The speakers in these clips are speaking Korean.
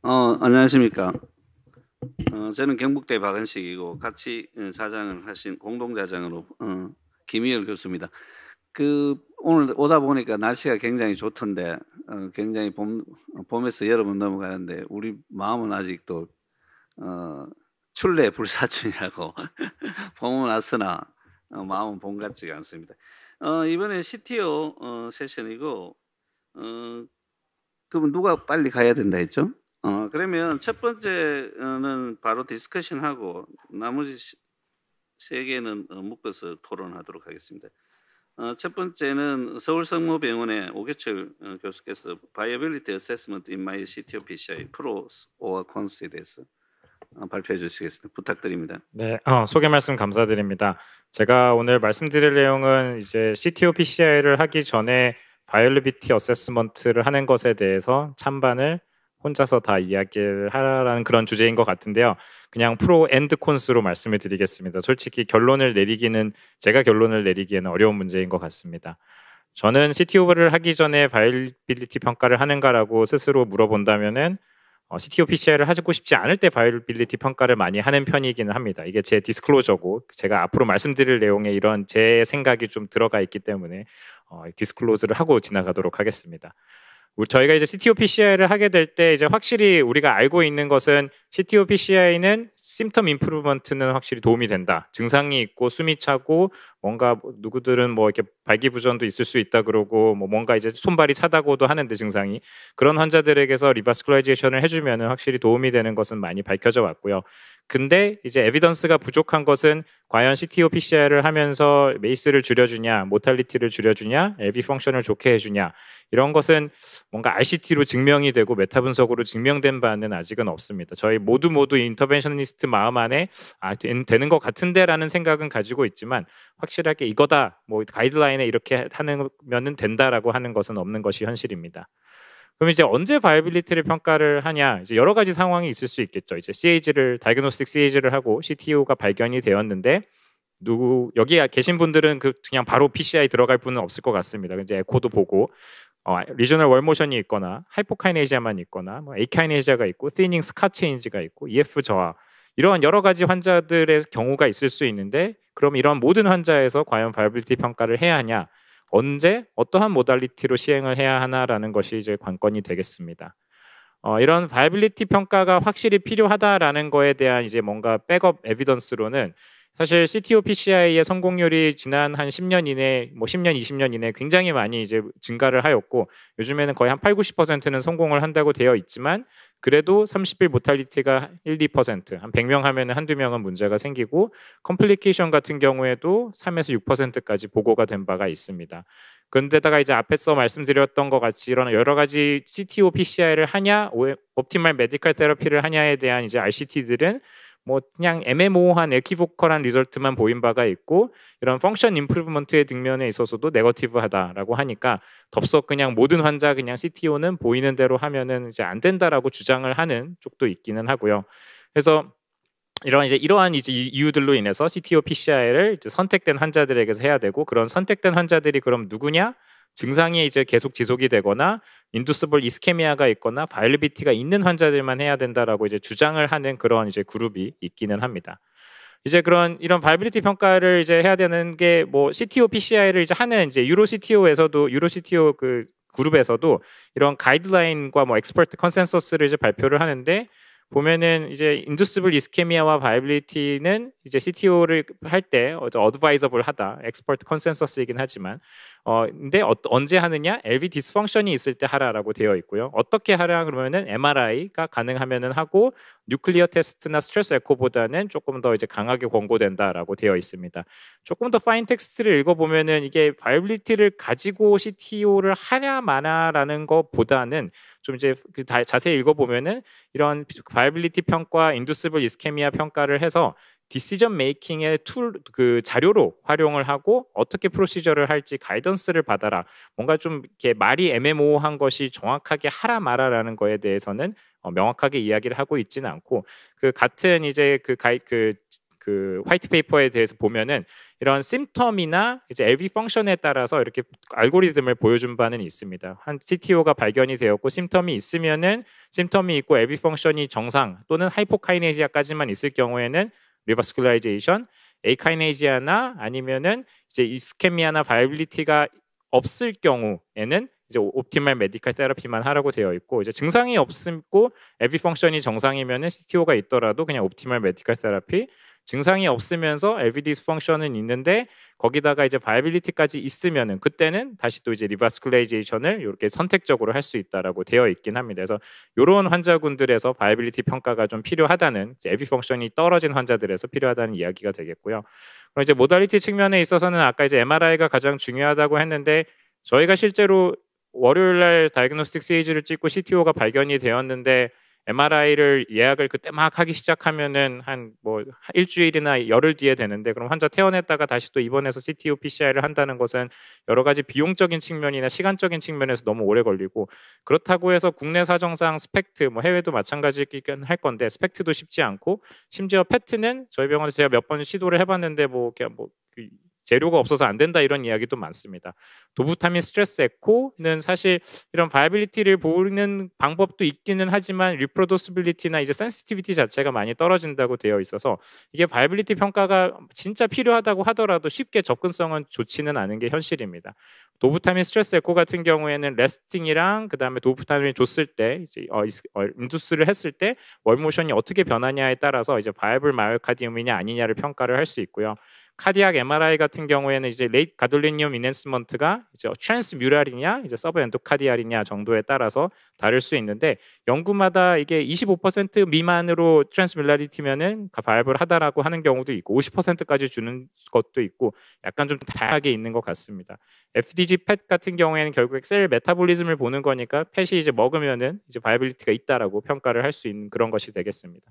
안녕하십니까. 저는 경북대 박은식이고 같이 자장을 하신 공동자장으로 김희열 교수입니다. 오늘 오다 보니까 날씨가 굉장히 좋던데 굉장히 봄에서 여름은 넘어가는데 우리 마음은 아직도 출래 불사춘이라고 봄은 왔으나 마음은 봄 같지가 않습니다. 이번에 CTO 세션이고 그러면 누가 빨리 가야 된다 했죠? 그러면 첫 번째는 바로 디스커션하고 나머지 세 개는 묶어서 토론하도록 하겠습니다. 첫 번째는 서울성모병원의 오교철 교수께서 Viability Assessment in My CTO PCI Pros or Cons에 대해서 발표해 주시겠습니다. 부탁드립니다. 네, 소개 말씀 감사드립니다. 제가 오늘 말씀드릴 내용은 이제 CTO PCI를 하기 전에 바이올리비티 어세스먼트를 하는 것에 대해서 찬반을 혼자서 다 이야기를 하라는 그런 주제인 것 같은데요. 그냥 프로 앤드 콘스로 말씀을 드리겠습니다. 솔직히 제가 결론을 내리기에는 어려운 문제인 것 같습니다. 저는 CTO를 하기 전에 바이올리비티 평가를 하는가라고 스스로 물어본다면은 CTO PCI를 하고 싶지 않을 때 바이올리비티 평가를 많이 하는 편이기는 합니다. 이게 제 디스클로저고 제가 앞으로 말씀드릴 내용에 이런 제 생각이 좀 들어가 있기 때문에 디스클로즈를 하고 지나가도록 하겠습니다. 저희가 이제 CTO PCI를 하게 될 때 이제 확실히 우리가 알고 있는 것은 CTO PCI는 심텀 임프루먼트는 확실히 도움이 된다. 증상이 있고 숨이 차고 뭔가 누구들은 뭐 이렇게 발기부전도 있을 수 있다 그러고 뭔가 이제 손발이 차다고도 하는데 증상이 그런 환자들에게서 리바스쿨라이제이션을 해주면은 확실히 도움이 되는 것은 많이 밝혀져 왔고요. 근데 이제 에비던스가 부족한 것은 과연 CTO PCI를 하면서 메이스를 줄여주냐, 모탈리티를 줄여주냐, LV 펑션을 좋게 해주냐 이런 것은 뭔가 RCT로 증명이 되고 메타 분석으로 증명된 바는 아직은 없습니다. 저희 모두 인터벤셔니스트 마음 안에 되는 것 같은데라는 생각은 가지고 있지만 확실하게 이거다, 가이드라인에 이렇게 하면은 된다라고 하는 것은 없는 것이 현실입니다. 그럼 이제 언제 바이빌리티를 평가를 하냐? 이제 여러 가지 상황이 있을 수 있겠죠. 이제 다이그노스틱 CAG를 하고 CTO가 발견이 되었는데 여기 계신 분들은 그냥 바로 PCI 들어갈 분은 없을 것 같습니다. 이제 에코도 보고 리저널 월모션이 있거나 하이포카이네시아만 있거나 에이카이네시아가 있고 티닝 스카 체인지가 있고 EF 저하 이런 여러 가지 환자들의 경우가 있을 수 있는데 그럼 이런 모든 환자에서 과연 바이빌리티 평가를 해야 하냐? 언제 어떠한 모달리티로 시행을 해야 하나라는 것이 이제 관건이 되겠습니다. 이런 바이빌리티 평가가 확실히 필요하다라는 거에 대한 이제 뭔가 백업 에비던스로는 사실 CTO PCI의 성공률이 지난 한 10년 이내, 10년, 20년 이내 굉장히 많이 이제 증가를 하였고 요즘에는 거의 한 8, 90%는 성공을 한다고 되어 있지만 그래도 30일 모탈리티가 1, 2%, 한 100명 하면은 한두 명은 문제가 생기고 컴플리케이션 같은 경우에도 3에서 6%까지 보고가 된 바가 있습니다. 그런데다가 이제 앞에서 말씀드렸던 것 같이 이런 여러 가지 CTO PCI를 하냐, 옵티멀 메디컬 테라피를 하냐에 대한 이제 RCT들은 그냥 애매모호한 에키보컬한 리절트만 보인 바가 있고 이런 펑션 임프루브먼트의 측면에 있어서도 네거티브하다라고 하니까 덥석 그냥 모든 환자 그냥 CTO는 보이는 대로 하면은 이제 안 된다라고 주장을 하는 쪽도 있기는 하고요. 그래서 이러한 이유들로 인해서 CTO PCI를 이제 선택된 환자들에게서 해야 되고 그런 선택된 환자들이 그럼 누구냐? 증상이 이제 계속 지속이 되거나 인두스블 이스케미아가 있거나 바이올리비티가 있는 환자들만 해야 된다라고 이제 주장을 하는 그런 이제 그룹이 있기는 합니다. 이제 이런 바이올리티 평가를 이제 해야 되는 게 CTO PCI를 이제 하는 이제 유로 CTO 그 그룹에서도 이런 가이드라인과 엑스퍼트 컨센서스를 이제 발표를 하는데 보면은 이제 인두스블 이스케미아와 바이빌리티는 이제 CTO를 할 때 어드바이저블하다, 엑스퍼트 컨센서스이긴 하지만 근데 언제 하느냐? LV 디스펑션이 있을 때 하라라고 되어 있고요. 어떻게 하라 그러면은 MRI가 가능하면은 하고 뉴클리어 테스트나 스트레스 에코보다는 조금 더 이제 강하게 권고된다라고 되어 있습니다. 조금 더 파인 텍스트를 읽어보면은 이게 바이빌리티를 가지고 CTO를 하냐 마냐라는 것보다는 좀 이제 자세히 읽어보면은 이런 바이빌리티 평가, 인두스블 이스케미아 평가를 해서 디시전 메이킹의 자료로 활용을 하고 어떻게 프로시저를 할지 가이던스를 받아라. 뭔가 좀 이렇게 말이 애매모호한 것이 정확하게 하라 마라라는 거에 대해서는 명확하게 이야기를 하고 있지는 않고 같은 이제 그 화이트 페이퍼에 대해서 보면은 이런 심텀이나 이제 LV 펑션에 따라서 이렇게 알고리즘을 보여준 바는 있습니다. 한 CTO가 발견이 되었고 심텀이 있으면은 심텀이 있고 LV 펑션이 정상 또는 하이포카이네지아까지만 있을 경우에는 리버스쿨라이제이션, 에이카이네지아나 아니면은 이제 이스케미아나 바이빌리티가 없을 경우에는 이제 옵티멀 메디컬 테라피만 하라고 되어 있고, 이제 증상이 없고 LV 펑션이 정상이면은 CTO가 있더라도 그냥 옵티멀 메디컬 테라피, 증상이 없으면서 LV 디스펑션은 있는데 거기다가 이제 바이빌리티까지 있으면은 그때는 다시 또 이제 리바스쿨레이제이션을 이렇게 선택적으로 할 수 있다라고 되어 있긴 합니다. 그래서 이런 환자군들에서 바이빌리티 평가가 좀 필요하다는, 이제 LV 펑션이 떨어진 환자들에서 필요하다는 이야기가 되겠고요. 그럼 이제 모달리티 측면에 있어서는 아까 이제 MRI가 가장 중요하다고 했는데, 저희가 실제로 월요일 날 다이그노스틱 스테이지를 찍고 CTO가 발견이 되었는데 MRI를 예약을 그때 막 하기 시작하면은 한 뭐 일주일이나 열흘 뒤에 되는데, 그럼 환자 퇴원했다가 다시 또 입원해서 CTO PCI를 한다는 것은 여러 가지 비용적인 측면이나 시간적인 측면에서 너무 오래 걸리고, 그렇다고 해서 국내 사정상 스펙트, 뭐 해외도 마찬가지긴 할 건데 스펙트도 쉽지 않고, 심지어 패트는 저희 병원에서 제가 몇 번 시도를 해봤는데 뭐 그냥 그 재료가 없어서 안 된다 이런 이야기도 많습니다. 도부타민 스트레스 에코는 사실 이런 바이빌리티를 보는 방법도 있기는 하지만 리프로듀시빌리티나 이제 센시티비티 자체가 많이 떨어진다고 되어 있어서 이게 바이빌리티 평가가 진짜 필요하다고 하더라도 쉽게 접근성은 좋지는 않은 게 현실입니다. 도부타민 스트레스 에코 같은 경우에는 레스팅이랑 그다음에 도부타민을 줬을 때 이제 인두스를 했을 때 월모션이 어떻게 변하냐에 따라서 이제 바이블 마이오카디움이냐 아니냐를 평가를 할 수 있고요. 카디악 MRI 같은 경우에는 이제 레이트 가돌리니움 이넨스먼트가 이제 트랜스뮤랄이냐 이제 서브 엔도카디알이냐 정도에 따라서 다를 수 있는데, 연구마다 이게 25% 미만으로 트랜스뮤랄리티면은 바이블하다라고 하는 경우도 있고 50%까지 주는 것도 있고 약간 좀 다양하게 있는 것 같습니다. FDG 펫 같은 경우에는 결국에 셀 메타볼리즘을 보는 거니까 펫이 이제 먹으면은 이제 바이빌리티가 있다라고 평가를 할 수 있는 그런 것이 되겠습니다.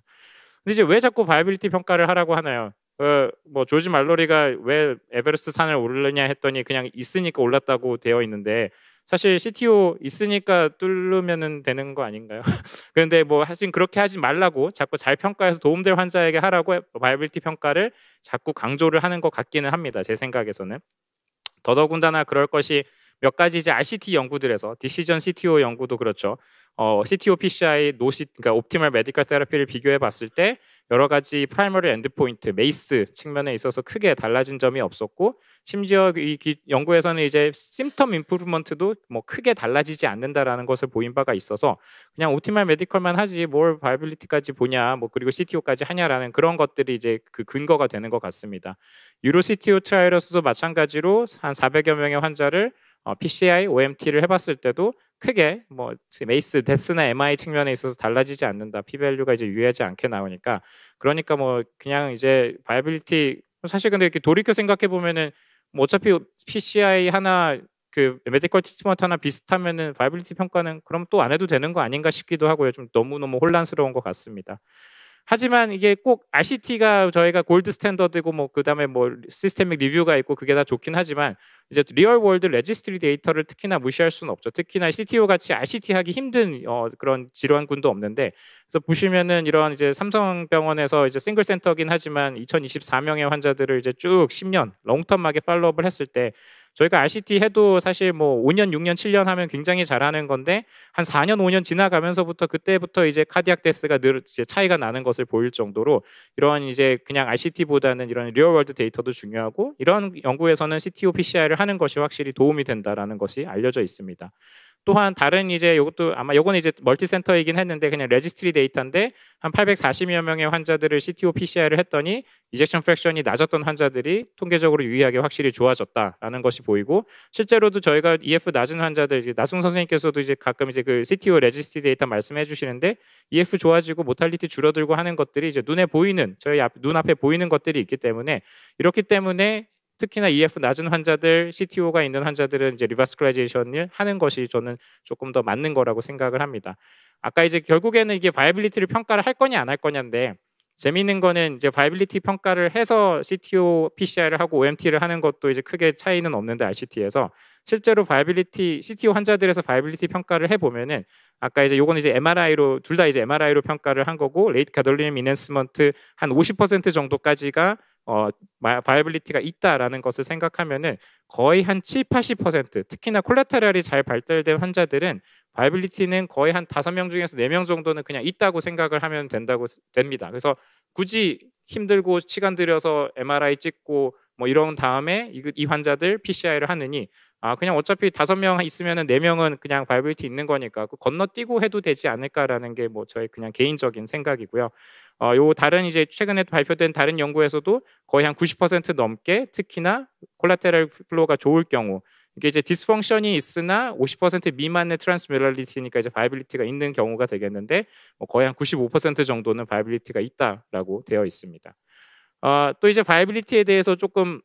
근데 이제 왜 자꾸 바이빌리티 평가를 하라고 하나요? 뭐 조지 말로리가 왜 에베레스트 산을 오르느냐 했더니 그냥 있으니까 올랐다고 되어 있는데, 사실 CTO 있으니까 뚫으면 되는 거 아닌가요? 그런데 뭐 하여튼 그렇게 하지 말라고 자꾸 잘 평가해서 도움될 환자에게 하라고 바이빌리티 평가를 자꾸 강조를 하는 것 같기는 합니다. 제 생각에서는. 더더군다나 그럴 것이 몇 가지 이제 RCT 연구들에서 디시전 CTO 연구도 그렇죠. CTO PCI 그러니까 옵티멀 메디컬 테라피를 비교해 봤을 때 여러 가지 프라이머리 엔드포인트 메이스 측면에 있어서 크게 달라진 점이 없었고, 심지어 이 연구에서는 이제 심텀 임프루먼트도 뭐 크게 달라지지 않는다라는 것을 보인 바가 있어서 그냥 옵티멀 메디컬만 하지 뭘 바이빌리티까지 보냐, 뭐 그리고 CTO까지 하냐라는 그런 것들이 이제 그 근거가 되는 것 같습니다. 유로 CTO 트라이얼에서도 마찬가지로 한 400여 명의 환자를 PCI, OMT를 해봤을 때도 크게 뭐 메이스, 데스나 MI 측면에 있어서 달라지지 않는다. P-밸류가 이제 유의하지 않게 나오니까, 그러니까 뭐 그냥 이제 바이빌리티, 사실 근데 이렇게 돌이켜 생각해 보면은 뭐 어차피 PCI 하나 그 메디컬 트리트먼트 하나 비슷하면은 바이빌리티 평가는 그럼 또 안 해도 되는 거 아닌가 싶기도 하고요. 좀 너무너무 혼란스러운 것 같습니다. 하지만 이게 꼭 RCT가 저희가 골드 스탠더드고 뭐 그다음에 뭐 시스테믹 리뷰가 있고 그게 다 좋긴 하지만 이제 리얼 월드 레지스트리 데이터를 특히나 무시할 수는 없죠. 특히나 CTO 같이 RCT 하기 힘든 그런 질환군도 없는데, 그래서 보시면은 이런 이제 삼성병원에서 이제 싱글 센터긴 하지만 2024명의 환자들을 이제 쭉 10년 롱텀하게 팔로업을 했을 때 저희가 RCT 해도 사실 뭐 5년, 6년, 7년 하면 굉장히 잘하는 건데 한 4년, 5년 지나가면서부터 그때부터 이제 카디악 데스가 늘 이제 차이가 나는 것을 보일 정도로 이런 이제 그냥 RCT보다는 이런 리얼월드 데이터도 중요하고, 이런 연구에서는 CTO PCI를 하는 것이 확실히 도움이 된다라는 것이 알려져 있습니다. 또한 다른 이제 이것도 아마 요거는 이제 멀티센터이긴 했는데 그냥 레지스트리 데이터인데 한 840여 명의 환자들을 CTO PCI를 했더니 이젝션 프랙션이 낮았던 환자들이 통계적으로 유의하게 확실히 좋아졌다라는 것이 보이고, 실제로도 저희가 EF 낮은 환자들, 나승 선생님께서도 이제 가끔 이제 그 CTO 레지스트리 데이터 말씀해 주시는데 EF 좋아지고 모탈리티 줄어들고 하는 것들이 이제 눈에 보이는, 저희 눈앞에 보이는 것들이 있기 때문에, 이렇기 때문에 특히나 EF 낮은 환자들, CTO가 있는 환자들은 이제 리바스쿨라이제이션을 하는 것이 저는 조금 더 맞는 거라고 생각을 합니다. 아까 이제 결국에는 이게 바이빌리티를 평가를 할 거냐 안 할 거냐인데, 재미있는 거는 이제 바이빌리티 평가를 해서 CTO PCI를 하고 OMT를 하는 것도 이제 크게 차이는 없는데 RCT에서 실제로 바이빌리티 CTO 환자들에서 바이빌리티 평가를 해 보면은 아까 이제 요거는 이제 MRI로 둘 다 이제 MRI로 평가를 한 거고 레이트 가돌리눔 인핸스먼트 한 50% 정도까지가 바이빌리티가 있다라는 것을 생각하면은 거의 한 7, 80% 특히나 콜라테럴이 잘 발달된 환자들은 바이빌리티는 거의 한 5명 중에서 4명 정도는 그냥 있다고 생각을 하면 됩니다. 그래서 굳이 힘들고 시간 들여서 MRI 찍고 뭐 이런 다음에 이 환자들 PCI를 하느니 그냥 어차피 5명 있으면은 4명은 그냥 바이빌리티 있는 거니까 건너뛰고 해도 되지 않을까라는 게 뭐 저의 그냥 개인적인 생각이고요. 요 다른 이제 최근에 발표된 다른 연구에서도 거의 한 90% 넘게 특히나 콜라테럴 플로우가 좋을 경우 이게 이제 디스펑션이 있으나 50% 미만의 트랜스뮤럴리티니까 이제 바이빌리티가 있는 경우가 되겠는데 거의 한 95% 정도는 바이빌리티가 있다라고 되어 있습니다. 또 이제 바이빌리티에 대해서 조금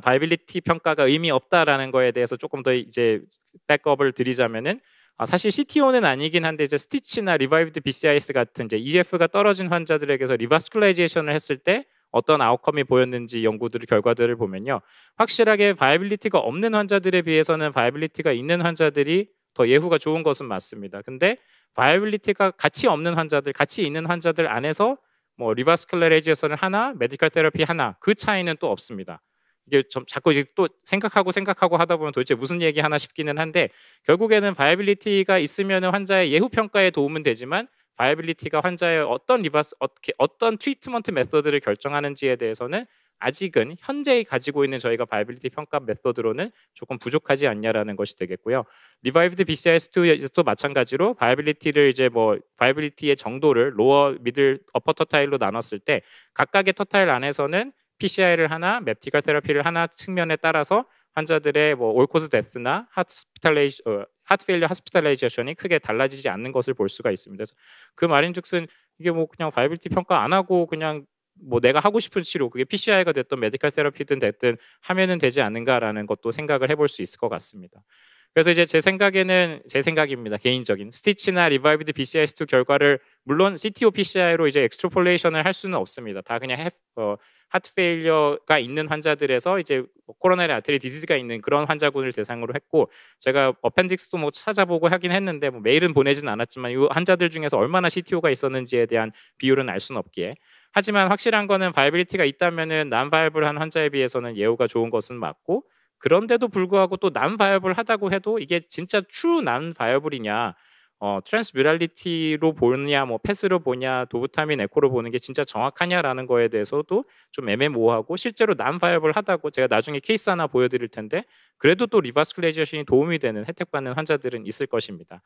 바이빌리티 평가가 의미 없다라는 거에 대해서 조금 더 이제 백업을 드리자면은 사실 CTO는 아니긴 한데 이제 스티치나 리바이브드 BCIS 같은 이제 EF가 떨어진 환자들에게서 리바스큘라이제이션을 했을 때 어떤 아웃컴이 보였는지 결과들을 보면요. 확실하게 바이빌리티가 없는 환자들에 비해서는 바이빌리티가 있는 환자들이 더 예후가 좋은 것은 맞습니다. 근데 바이빌리티가 같이 없는 환자들, 같이 있는 환자들 안에서 뭐 리바스큘라이제이션을 하나, 메디컬 테라피 하나 그 차이는 또 없습니다. 이게 좀 자꾸 이제 또 생각하고 하다 보면 도대체 무슨 얘기 하나 싶기는 한데 결국에는 바이빌리티가 있으면 환자의 예후 평가에 도움은 되지만 바이빌리티가 환자의 어떤 트리트먼트 메서드를 결정하는지에 대해서는 아직은 현재 가지고 있는 저희가 바이빌리티 평가 메서드로는 조금 부족하지 않냐라는 것이 되겠고요. 리바이브드 BCIS2도 마찬가지로 바이빌리티를 이제 뭐 바이빌리티의 정도를 로어, 미들, 어퍼 터타일로 나눴을 때 각각의 터타일 안에서는 PCI를 하나, 맵티컬 테라피를 하나 측면에 따라서 환자들의 뭐 올코즈 데스나 하트 페일리어 하스피탈라이제이션이 크게 달라지지 않는 것을 볼 수가 있습니다. 그래서 그 말인즉슨 이게 뭐 그냥 바이빌리티 평가 안 하고 그냥 뭐 내가 하고 싶은 치료 그게 PCI가 됐든 메디컬 테라피든 됐든 하면은 되지 않는가라는 것도 생각을 해볼 수 있을 것 같습니다. 그래서 이제 제 생각입니다. 개인적인 스티치나 리바이브드 BCIS2 결과를 물론 CTO PCI로 이제 엑스트라폴레이션을 할 수는 없습니다. 다 그냥 하트 페일리어가 있는 환자들에서 이제 코로나리 아테리 디지즈가 있는 그런 환자군을 대상으로 했고 제가 어펜딕스도 뭐 찾아보고 하긴 했는데 뭐 메일은 보내진 않았지만 이 환자들 중에서 얼마나 CTO가 있었는지에 대한 비율은 알 수는 없기에 하지만 확실한 거는 바이빌리티가 있다면은 난바이블한 환자에 비해서는 예후가 좋은 것은 맞고 그런데도 불구하고 또 난바이블하다고 해도 이게 진짜 트루 난바이블이냐 트랜스뮤랄리티로 보느냐 뭐 패스로 보냐 도브타민 에코로 보는 게 진짜 정확하냐라는 거에 대해서도 좀 애매모호하고 실제로 난바이블하다고 제가 나중에 케이스 하나 보여드릴 텐데 그래도 또 리바스큘레이제이션이 도움이 되는 혜택받는 환자들은 있을 것입니다.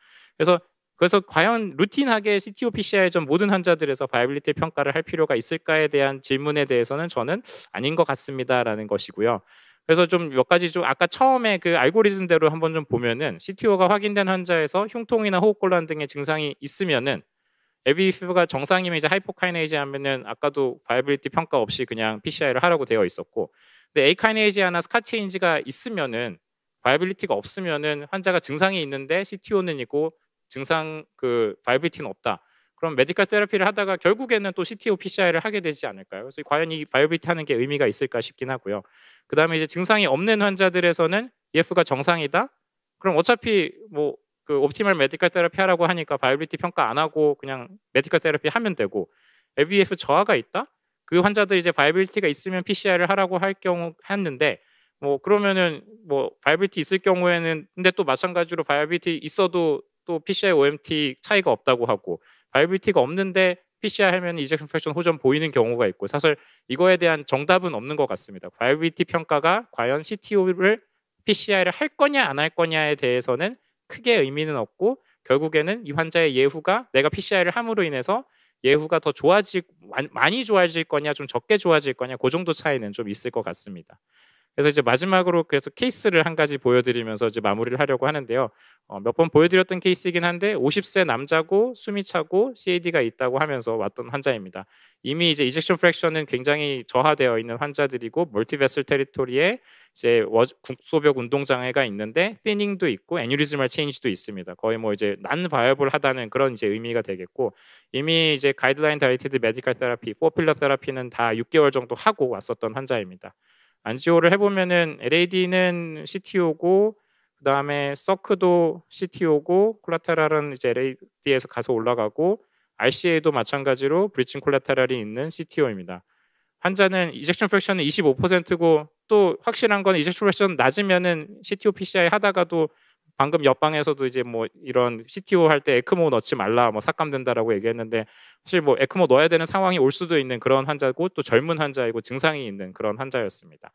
그래서 과연 루틴하게 CTO PCI 전 모든 환자들에서 바이빌리티 평가를 할 필요가 있을까에 대한 질문에 대해서는 저는 아닌 것 같습니다라는 것이고요. 그래서 좀 몇 가지 좀 아까 처음에 그 알고리즘대로 한번 좀 보면은 CTO가 확인된 환자에서 흉통이나 호흡곤란 등의 증상이 있으면은 ABF가 정상이면 이제 하이포카이네이즈 하면은 아까도 바이빌리티 평가 없이 그냥 PCI를 하라고 되어 있었고 근데 에이카이네이즈나 스카체인지가 있으면은 바이빌리티가 없으면은 환자가 증상이 있는데 CTO는 있고 증상 그 바이빌리티는 없다. 그럼 메디컬 테라피를 하다가 결국에는 또 CTO PCI를 하게 되지 않을까요? 그래서 과연 이 바이빌리티 하는 게 의미가 있을까 싶긴 하고요. 그다음에 이제 증상이 없는 환자들에서는 EF가 정상이다. 그럼 어차피 뭐 그 옵티멀 메디컬 테라피 하라고 하니까 바이빌리티 평가 안 하고 그냥 메디컬 테라피 하면 되고 ABF 저하가 있다. 그 환자들 이제 바이빌리티가 있으면 PCI를 하라고 할 경우 했는데 뭐 그러면은 뭐 바이빌리티 있을 경우에는 근데 또 마찬가지로 바이빌리티 있어도 또 PCI OMT 차이가 없다고 하고 바이빌리티가 없는데 PCI 하면 이젝션 프랙션 호전 보이는 경우가 있고 사실 이거에 대한 정답은 없는 것 같습니다. 바이빌리티 평가가 과연 CTO를 PCI를 할 거냐 안 할 거냐에 대해서는 크게 의미는 없고 결국에는 이 환자의 예후가 내가 PCI를 함으로 인해서 예후가 더 많이 좋아질 거냐 좀 적게 좋아질 거냐 그 정도 차이는 좀 있을 것 같습니다. 그래서 이제 마지막으로 그래서 케이스를 한 가지 보여드리면서 이제 마무리를 하려고 하는데요. 몇 번 보여드렸던 케이스이긴 한데 50세 남자고 숨이 차고 CAD가 있다고 하면서 왔던 환자입니다. 이미 이제 이젝션 프랙션은 굉장히 저하되어 있는 환자들이고 멀티베슬 테리토리에 이제 국소벽 운동 장애가 있는데 티닝도 있고 애뉴리즈멀 체인지도 있습니다. 거의 뭐 이제 난 바이어블하다는 그런 이제 의미가 되겠고 이미 이제 가이드라인 다이렉티드 메디컬 테라피, 포필러 테라피는 다 6개월 정도 하고 왔었던 환자입니다. 안지오를 해보면은 LAD는 CTO고 그다음에 서크도 CTO고 콜라테랄은 이제 LAD에서 가서 올라가고 RCA도 마찬가지로 브리칭 콜라테랄이 있는 CTO입니다. 환자는 이젝션 프랙션은 25%고 또 확실한 건 이젝션 프랙션 낮으면은 CTO PCI 하다가도 방금 옆방에서도 이제 뭐 이런 CTO 할 때 에크모 넣지 말라 뭐 삭감된다라고 얘기했는데 사실 뭐 에크모 넣어야 되는 상황이 올 수도 있는 그런 환자고 또 젊은 환자이고 증상이 있는 그런 환자였습니다.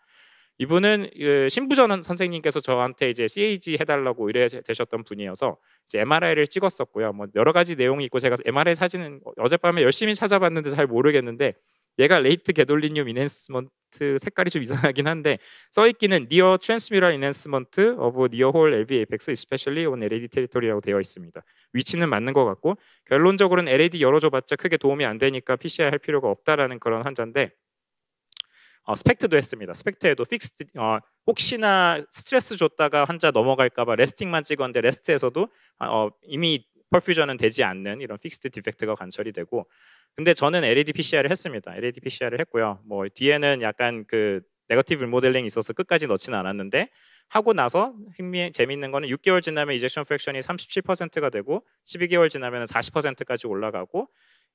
이분은 신부전 선생님께서 저한테 이제 CAG 해달라고 의뢰되셨던 분이어서 이제 MRI를 찍었었고요. 뭐 여러 가지 내용이 있고 제가 MRI 사진은 어젯밤에 열심히 찾아봤는데 잘 모르겠는데 얘가 레이트 게돌리늄 인핸스먼트 색깔이 좀 이상하긴 한데 써있기는 Near Transmural Enhancement of Near Whole LV Apex, especially on LAD territory라고 되어 있습니다. 위치는 맞는 것 같고 결론적으로는 LAD 열어줘봤자 크게 도움이 안 되니까 PCI 할 필요가 없다라는 그런 환자인데 스펙트도 했습니다. 스펙트에도 픽스드 혹시나 스트레스 줬다가 환자 넘어갈까봐 레스팅만 찍었는데 레스트에서도 이미 퍼퓨전은 되지 않는 이런 픽스드 디펙트가 관찰이 되고 근데 저는 LED PCR을 했습니다. LED PCR을 했고요. 뭐 뒤에는 약간 그 네거티브 리모델링이 있어서 끝까지 넣지는 않았는데 하고 나서 재미있는 거는 6개월 지나면 이젝션 프랙션이 37%가 되고 12개월 지나면 40%까지 올라가고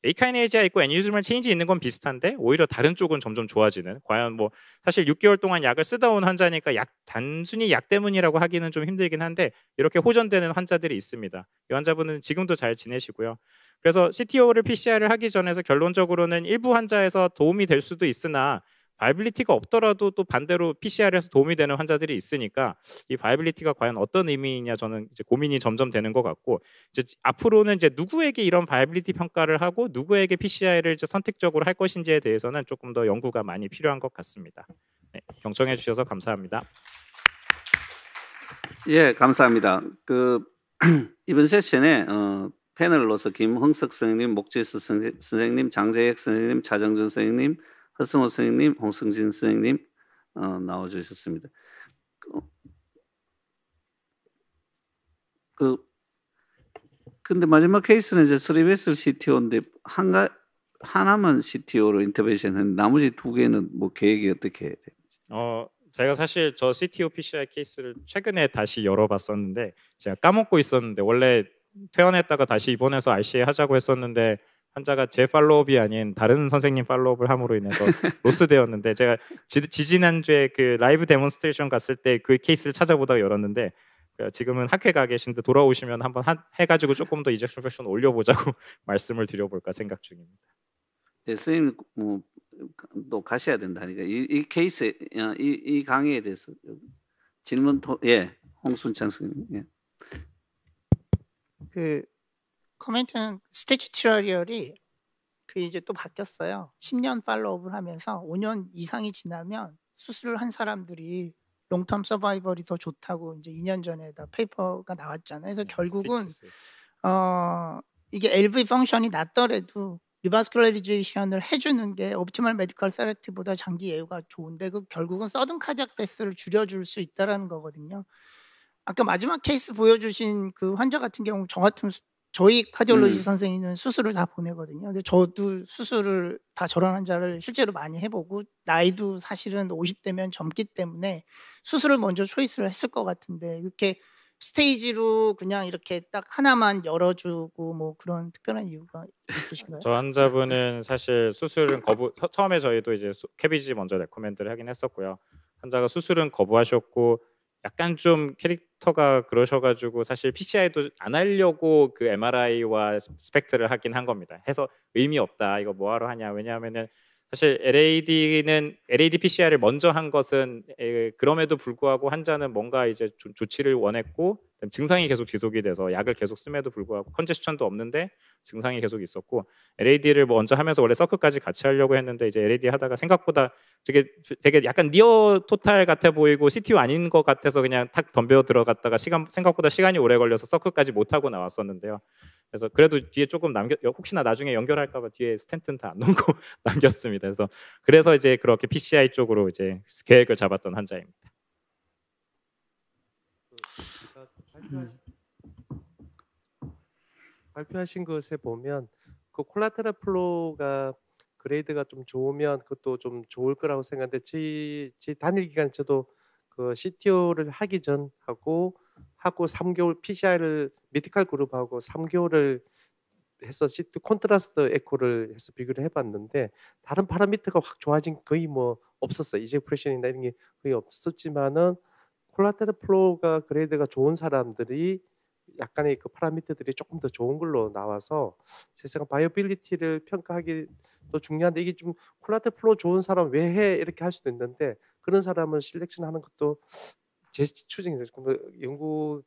에이카이네이지가 있고 애뉴리즘을 체인지 있는 건 비슷한데 오히려 다른 쪽은 점점 좋아지는 과연 뭐 사실 6개월 동안 약을 쓰다 온 환자니까 단순히 약 때문이라고 하기는 좀 힘들긴 한데 이렇게 호전되는 환자들이 있습니다. 이 환자분은 지금도 잘 지내시고요. 그래서 CTO를 PCR을 하기 전에서 결론적으로는 일부 환자에서 도움이 될 수도 있으나 바이빌리티가 없더라도 또 반대로 PCR에서 도움이 되는 환자들이 있으니까 이 바이빌리티가 과연 어떤 의미이냐 저는 이제 고민이 점점 되는 것 같고 이제 앞으로는 이제 누구에게 이런 바이빌리티 평가를 하고 누구에게 PCR을 이제 선택적으로 할 것인지에 대해서는 조금 더 연구가 많이 필요한 것 같습니다. 네, 경청해 주셔서 감사합니다. 예, 감사합니다. 이번 세션에 패널로서 김흥석 선생님, 목지수 선생님, 장재혁 선생님, 차정준 선생님, 허승호 선생님, 홍승진 선생님 나와주셨습니다. 근데 마지막 케이스는 이제 3베슬 CTO인데 하나만 CTO로 인터벤션 했는데 나머지 두 개는 뭐 계획이 어떻게 돼요? 제가 사실 저 CTO PCI 케이스를 최근에 다시 열어봤었는데 제가 까먹고 있었는데 원래 퇴원했다가 다시 입원해서 RCA 하자고 했었는데 환자가 제 팔로업이 아닌 다른 선생님 팔로업을 함으로 인해서 로스되었는데 제가 지지난주에 그 라이브 데몬스트레이션 갔을 때 그 케이스를 찾아보다가 열었는데 지금은 학회 가 계신데 돌아오시면 한번 해가지고 조금 더 이젝션 프랙션 올려보자고 말씀을 드려볼까 생각 중입니다. 네, 선생님 또 가셔야 된다니까 이 케이스 이 강의에 대해서 질문 홍순창 선생님. 예. 그 코멘트는 스태츄토리얼이 이제 또 바뀌었어요. 10년 팔로우업을 하면서 5년 이상이 지나면 수술을 한 사람들이 롱텀 서바이벌이 더 좋다고 이제 2년 전에 페이퍼가 나왔잖아요. 그래서 결국은 이게 LV 펑션이 낮더라도 리바스큘라리제이션을 해주는 게 옵티멀 메디컬 세라피보다 장기 예후가 좋은데 결국은 서든 카디악 데스를 줄여줄 수 있다라는 거거든요. 아까 마지막 케이스 보여주신 그 환자 같은 경우 저 같은 저희 카디올로지 선생님은 수술을 다 보내거든요. 근데 저도 수술을 다 저런 환자를 실제로 많이 해보고 나이도 사실은 50대면 젊기 때문에 수술을 먼저 초이스를 했을 것 같은데 이렇게 스테이지로 그냥 이렇게 딱 하나만 열어주고 뭐 그런 특별한 이유가 있으신가요? 저 환자분은 사실 수술은 처음에 저희도 이제 캐비지 먼저 레코멘드를 하긴 했었고요. 환자가 수술은 거부하셨고 약간 좀 캐릭터가 그러셔가지고 사실 PCI도 안 하려고 그 MRI와 스펙트를 하긴 한 겁니다. 해서 의미 없다. 이거 뭐하러 하냐. 왜냐하면은 사실 LAD PCR을 먼저 한 것은 그럼에도 불구하고 환자는 뭔가 이제 좀 조치를 원했고 증상이 계속 지속이 돼서 약을 계속 씀에도 불구하고 컨제스천도 없는데 증상이 계속 있었고 LAD를 먼저 하면서 원래 서클까지 같이 하려고 했는데 이제 LAD 하다가 생각보다 되게 약간 니어 토탈 같아 보이고 CTO 아닌 것 같아서 그냥 탁 덤벼 들어갔다가 생각보다 시간이 오래 걸려서 서클까지 못 하고 나왔었는데요. 그래서 그래도 뒤에 조금 혹시나 나중에 연결할까봐 뒤에 스탠트는 다 안 놓고 남겼습니다. 그래서 이제 그렇게 PCI 쪽으로 이제 계획을 잡았던 환자입니다. 발표하신 것에 보면 그 콜라테럴 플로우가 그레이드가 좀 좋으면 그것도 좀 좋을 거라고 생각하는데 제 단일 기간 저도 그 CTO를 하기 전 하고 3개월 PCI를 메디컬 그룹하고 3개월을 해서 CTO 콘트라스트 에코를 해서 비교를 해봤는데 다른 파라미터가 확 좋아진 거의 뭐 없었어요. 이제 프레션이나 이런 게 거의 없었지만은 콜라테럴 플로우가 그레이드가 좋은 사람들이 약간의 그 파라미터들이 조금 더 좋은 걸로 나와서 제 생각 바이오빌리티를 평가하기도 중요한데 이게 좀 콜라테럴 플로우 좋은 사람 왜 해 이렇게 할 수도 있는데 그런 사람을 실렉션하는 것도 제 추정이죠. 연구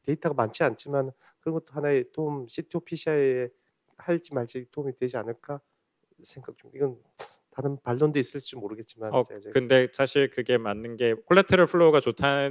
데이터가 많지 않지만 그런 것도 하나의 도움 CTO PCI에 할지 말지 도움이 되지 않을까 생각 중. 이건 다른 반론도 있을지 모르겠지만 근데 사실 그게 맞는 게 콜라테럴 플로우가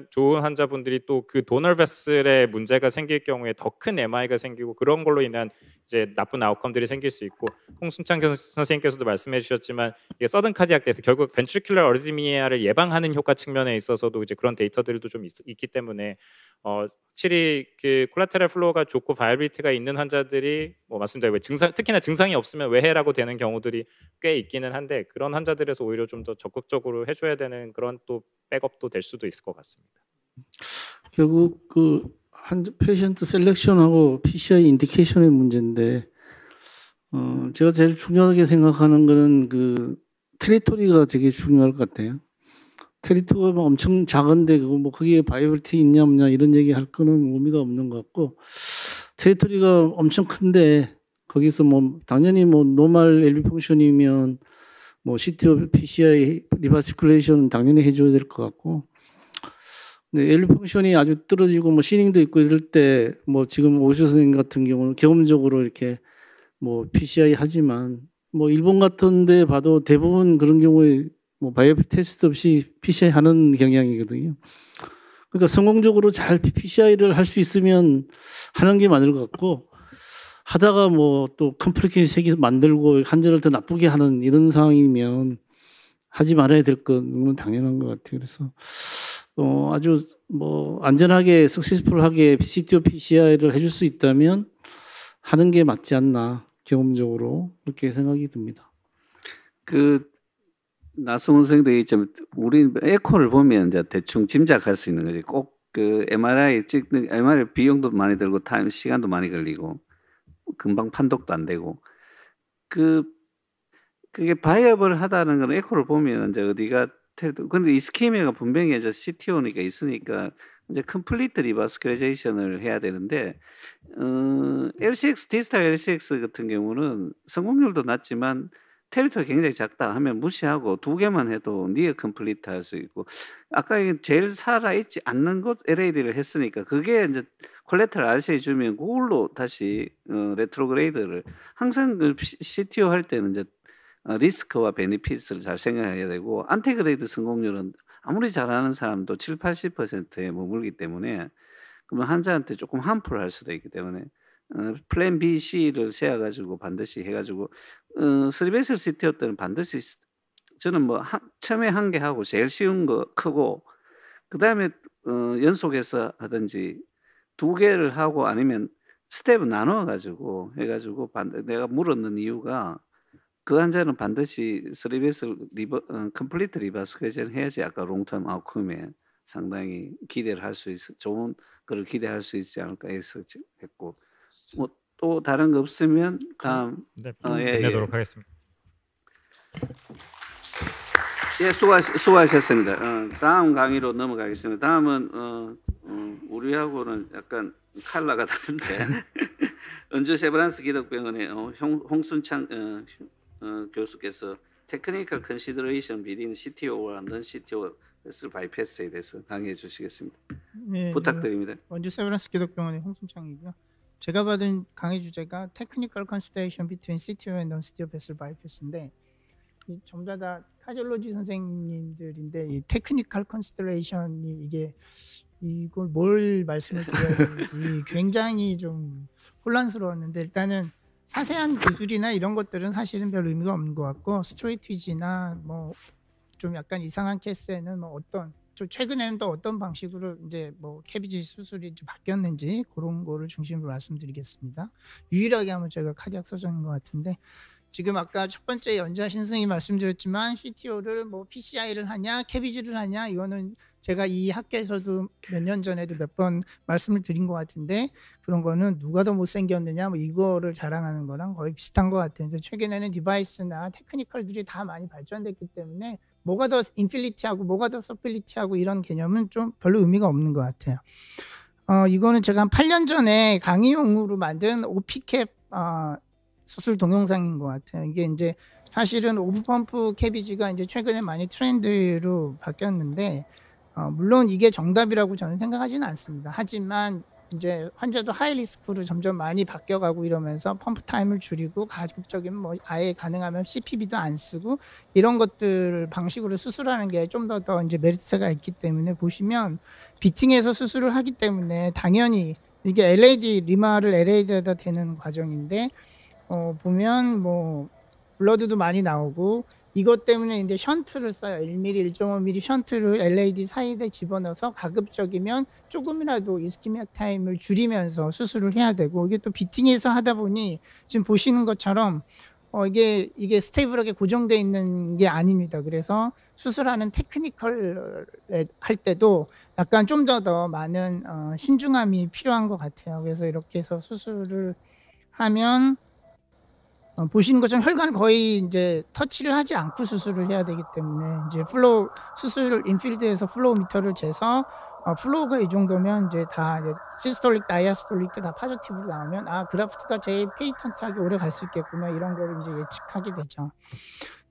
좋은 환자분들이 또 그 도널 베슬에 문제가 생길 경우에 더 큰 MI가 생기고 그런 걸로 인한 이제 나쁜 아웃컴들이 생길 수 있고 홍순창 선생님께서도 말씀해 주셨지만 이게 서든 카디악 데스 결국 벤트리큘러 어리즈미아를 예방하는 효과 측면에 있어서도 이제 그런 데이터들도 좀 있기 때문에 확실히 그 콜라테럴 플로우가 좋고 바이빌리티가 있는 환자들이 뭐 말씀드린 특히나 증상이 없으면 왜 해라고 되는 경우들이 꽤 있기는 한데 그런 환자들에서 오히려 좀 더 적극적으로 해줘야 되는 그런 또 백업도 될 수도 있을 것 같습니다. 결국 그 페이션트 셀렉션하고 PCI 인디케이션의 문제인데 제가 제일 중요하게 생각하는 거는 그 테리토리가 되게 중요할 것 같아요. 테리토리가 엄청 작은데 그거 뭐 거기에 바이오빌리티 있냐 없냐 이런 얘기 할 거는 의미가 없는 것 같고 테리토리가 엄청 큰데 거기서 뭐 당연히 뭐 노멀 LV 펑션이면 뭐 CTO PCI 리바시큘레이션 당연히 해줘야 될 것 같고 근데 LV 펑션이 아주 떨어지고 뭐 시닝도 있고 이럴 때 뭐 지금 오쇼 선생님 같은 경우는 경험적으로 이렇게 뭐 PCI 하지만 뭐 일본 같은 데 봐도 대부분 그런 경우에 뭐 바이오빌리티 테스트 없이 PCI 하는 경향이거든요. 그러니까 성공적으로 잘 PCI를 할 수 있으면 하는 게 맞을 것 같고 하다가 뭐 또 컴플리케이션 생기 만들고 환자를 더 나쁘게 하는 이런 상황이면 하지 말아야 될 건 당연한 것 같아요. 그래서 아주 뭐 안전하게 석세스풀하게 CTO PCI를 해줄 수 있다면 하는 게 맞지 않나 경험적으로 그렇게 생각이 듭니다. 그 나성훈 선생도 얘기했지만 우리 에코를 보면 이제 대충 짐작할 수 있는 거지. 꼭 그 MRI 찍는 MRI 비용도 많이 들고 시간도 많이 걸리고 금방 판독도 안 되고 그게 바이어블 하다는 건 에코를 보면 이제 어디가 근데 이스케미아가 분명히 이제 CTO니까 있으니까 이제 컴플리트 리바스큘레이션을 해야 되는데 LCX 디지털 LCX 같은 경우는 성공률도 낮지만 테리토리가 굉장히 작다 하면 무시하고 2개만 해도 니어 컴플리트 할 수 있고 아까 제일 살아있지 않는 곳 LAD를 했으니까 그게 이제 콜레테럴 RCA 주면 그걸로 다시 레트로그레이드를 항상 그 CTO 할 때는 이제 리스크와 베니핏을 잘 생각해야 되고 안테그레이드 성공률은 아무리 잘하는 사람도 7, 80%에 머물기 때문에 그러면 환자한테 조금 함풀할 수도 있기 때문에 플랜 B, C를 세워가지고 반드시 해가지고 3베이스 CTO 때는 반드시 저는 뭐 처음에 한 개 하고 제일 쉬운 거 크고 그 다음에 연속해서 하든지 2개를 하고 아니면 스텝을 나눠가지고 해가지고 내가 물었는 이유가 그 환자는 반드시 3베이스 컴플리트 리바스클레이션 해야지 아까 롱텀 아웃컴에 상당히 기대를 할 수 있어 좋은 거를 기대할 수 있지 않을까 해서 했고 뭐 또 다른 거 없으면 다음 끝내도록 하겠습니다. 예, 수고하셨습니다. 다음 강의로 넘어가겠습니다. 다음은 우리하고는 약간 칼라가 다른데 은주 세브란스 기독병원의 홍순창 교수께서 테크니컬 컨시더레이션 비딘 CTO와 non CTO 베슬 바이패스에 대해서 강의해 주시겠습니다. 네, 부탁드립니다. 원주 세브란스 기독병원의 홍순창이고요. 제가 받은 강의 주제가 Technical Consideration Between CTO and Non-CTO Vessel Bypass인데 전부 다 카디올로지 선생님들인데 이 테크니컬 컨시더레이션이 이걸 뭘 말씀을 드려야 되는지 굉장히 좀 혼란스러웠는데 일단은 자세한 기술이나 이런 것들은 사실은 별 의미가 없는 것 같고 스트레이티지나 뭐 좀 약간 이상한 케이스에는 뭐 어떤 좀 최근에는 또 어떤 방식으로 이제 뭐 캐비지 수술이 이제 바뀌었는지 그런 거를 중심으로 말씀드리겠습니다. 유일하게 하면 제가 카디악 서전인 것 같은데 지금 아까 첫 번째 연주하신 선생님이 말씀드렸지만 CTO를 뭐 PCI를 하냐 캐비지를 하냐 이거는 제가 이 학교에서도 몇 년 전에도 몇 번 말씀을 드린 것 같은데 그런 거는 누가 더 못생겼느냐 뭐 이거를 자랑하는 거랑 거의 비슷한 것 같아요. 그래서 최근에는 디바이스나 테크니컬들이 다 많이 발전됐기 때문에 뭐가 더 인필리티하고 뭐가 더 서필리티하고 이런 개념은 좀 별로 의미가 없는 것 같아요. 이거는 제가 한 8년 전에 강의용으로 만든 OP캡 수술 동영상인 것 같아요. 이게 이제 사실은 오브펌프 캐비지가 이제 최근에 많이 트렌드로 바뀌었는데 물론 이게 정답이라고 저는 생각하지는 않습니다. 하지만 이제 환자도 하이 리스크로 점점 많이 바뀌어가고 이러면서 펌프 타임을 줄이고 가급적이면 뭐 아예 가능하면 CPB도 안 쓰고 이런 것들 방식으로 수술하는 게 좀 더 이제 메리트가 있기 때문에 보시면 비팅에서 수술을 하기 때문에 당연히 이게 LAD 리마를 LAD에다 대는 과정인데 보면 뭐 블러드도 많이 나오고 이것 때문에 이제 션트를 써요. 1mm, 1.5mm 션트를 LAD 사이에 집어넣어서 가급적이면 조금이라도 이스키미아 타임을 줄이면서 수술을 해야 되고 이게 또 비팅에서 하다 보니 지금 보시는 것처럼 이게 스테이블하게 고정되어 있는 게 아닙니다. 그래서 수술하는 테크니컬 할 때도 약간 좀 더 많은 신중함이 필요한 것 같아요. 그래서 이렇게 해서 수술을 하면 보시는 것처럼 혈관을 거의 이제 터치를 하지 않고 수술을 해야 되기 때문에 이제 플로우 수술 인필드에서 플로우 미터를 재서 플로우가 이 정도면 이제 다 이제 시스톨릭, 다이아스톨릭 때 다 파지티브로 나오면 그라프트가 제일 페이턴트하게 오래 갈 수 있겠구나 이런 걸 이제 예측하게 되죠.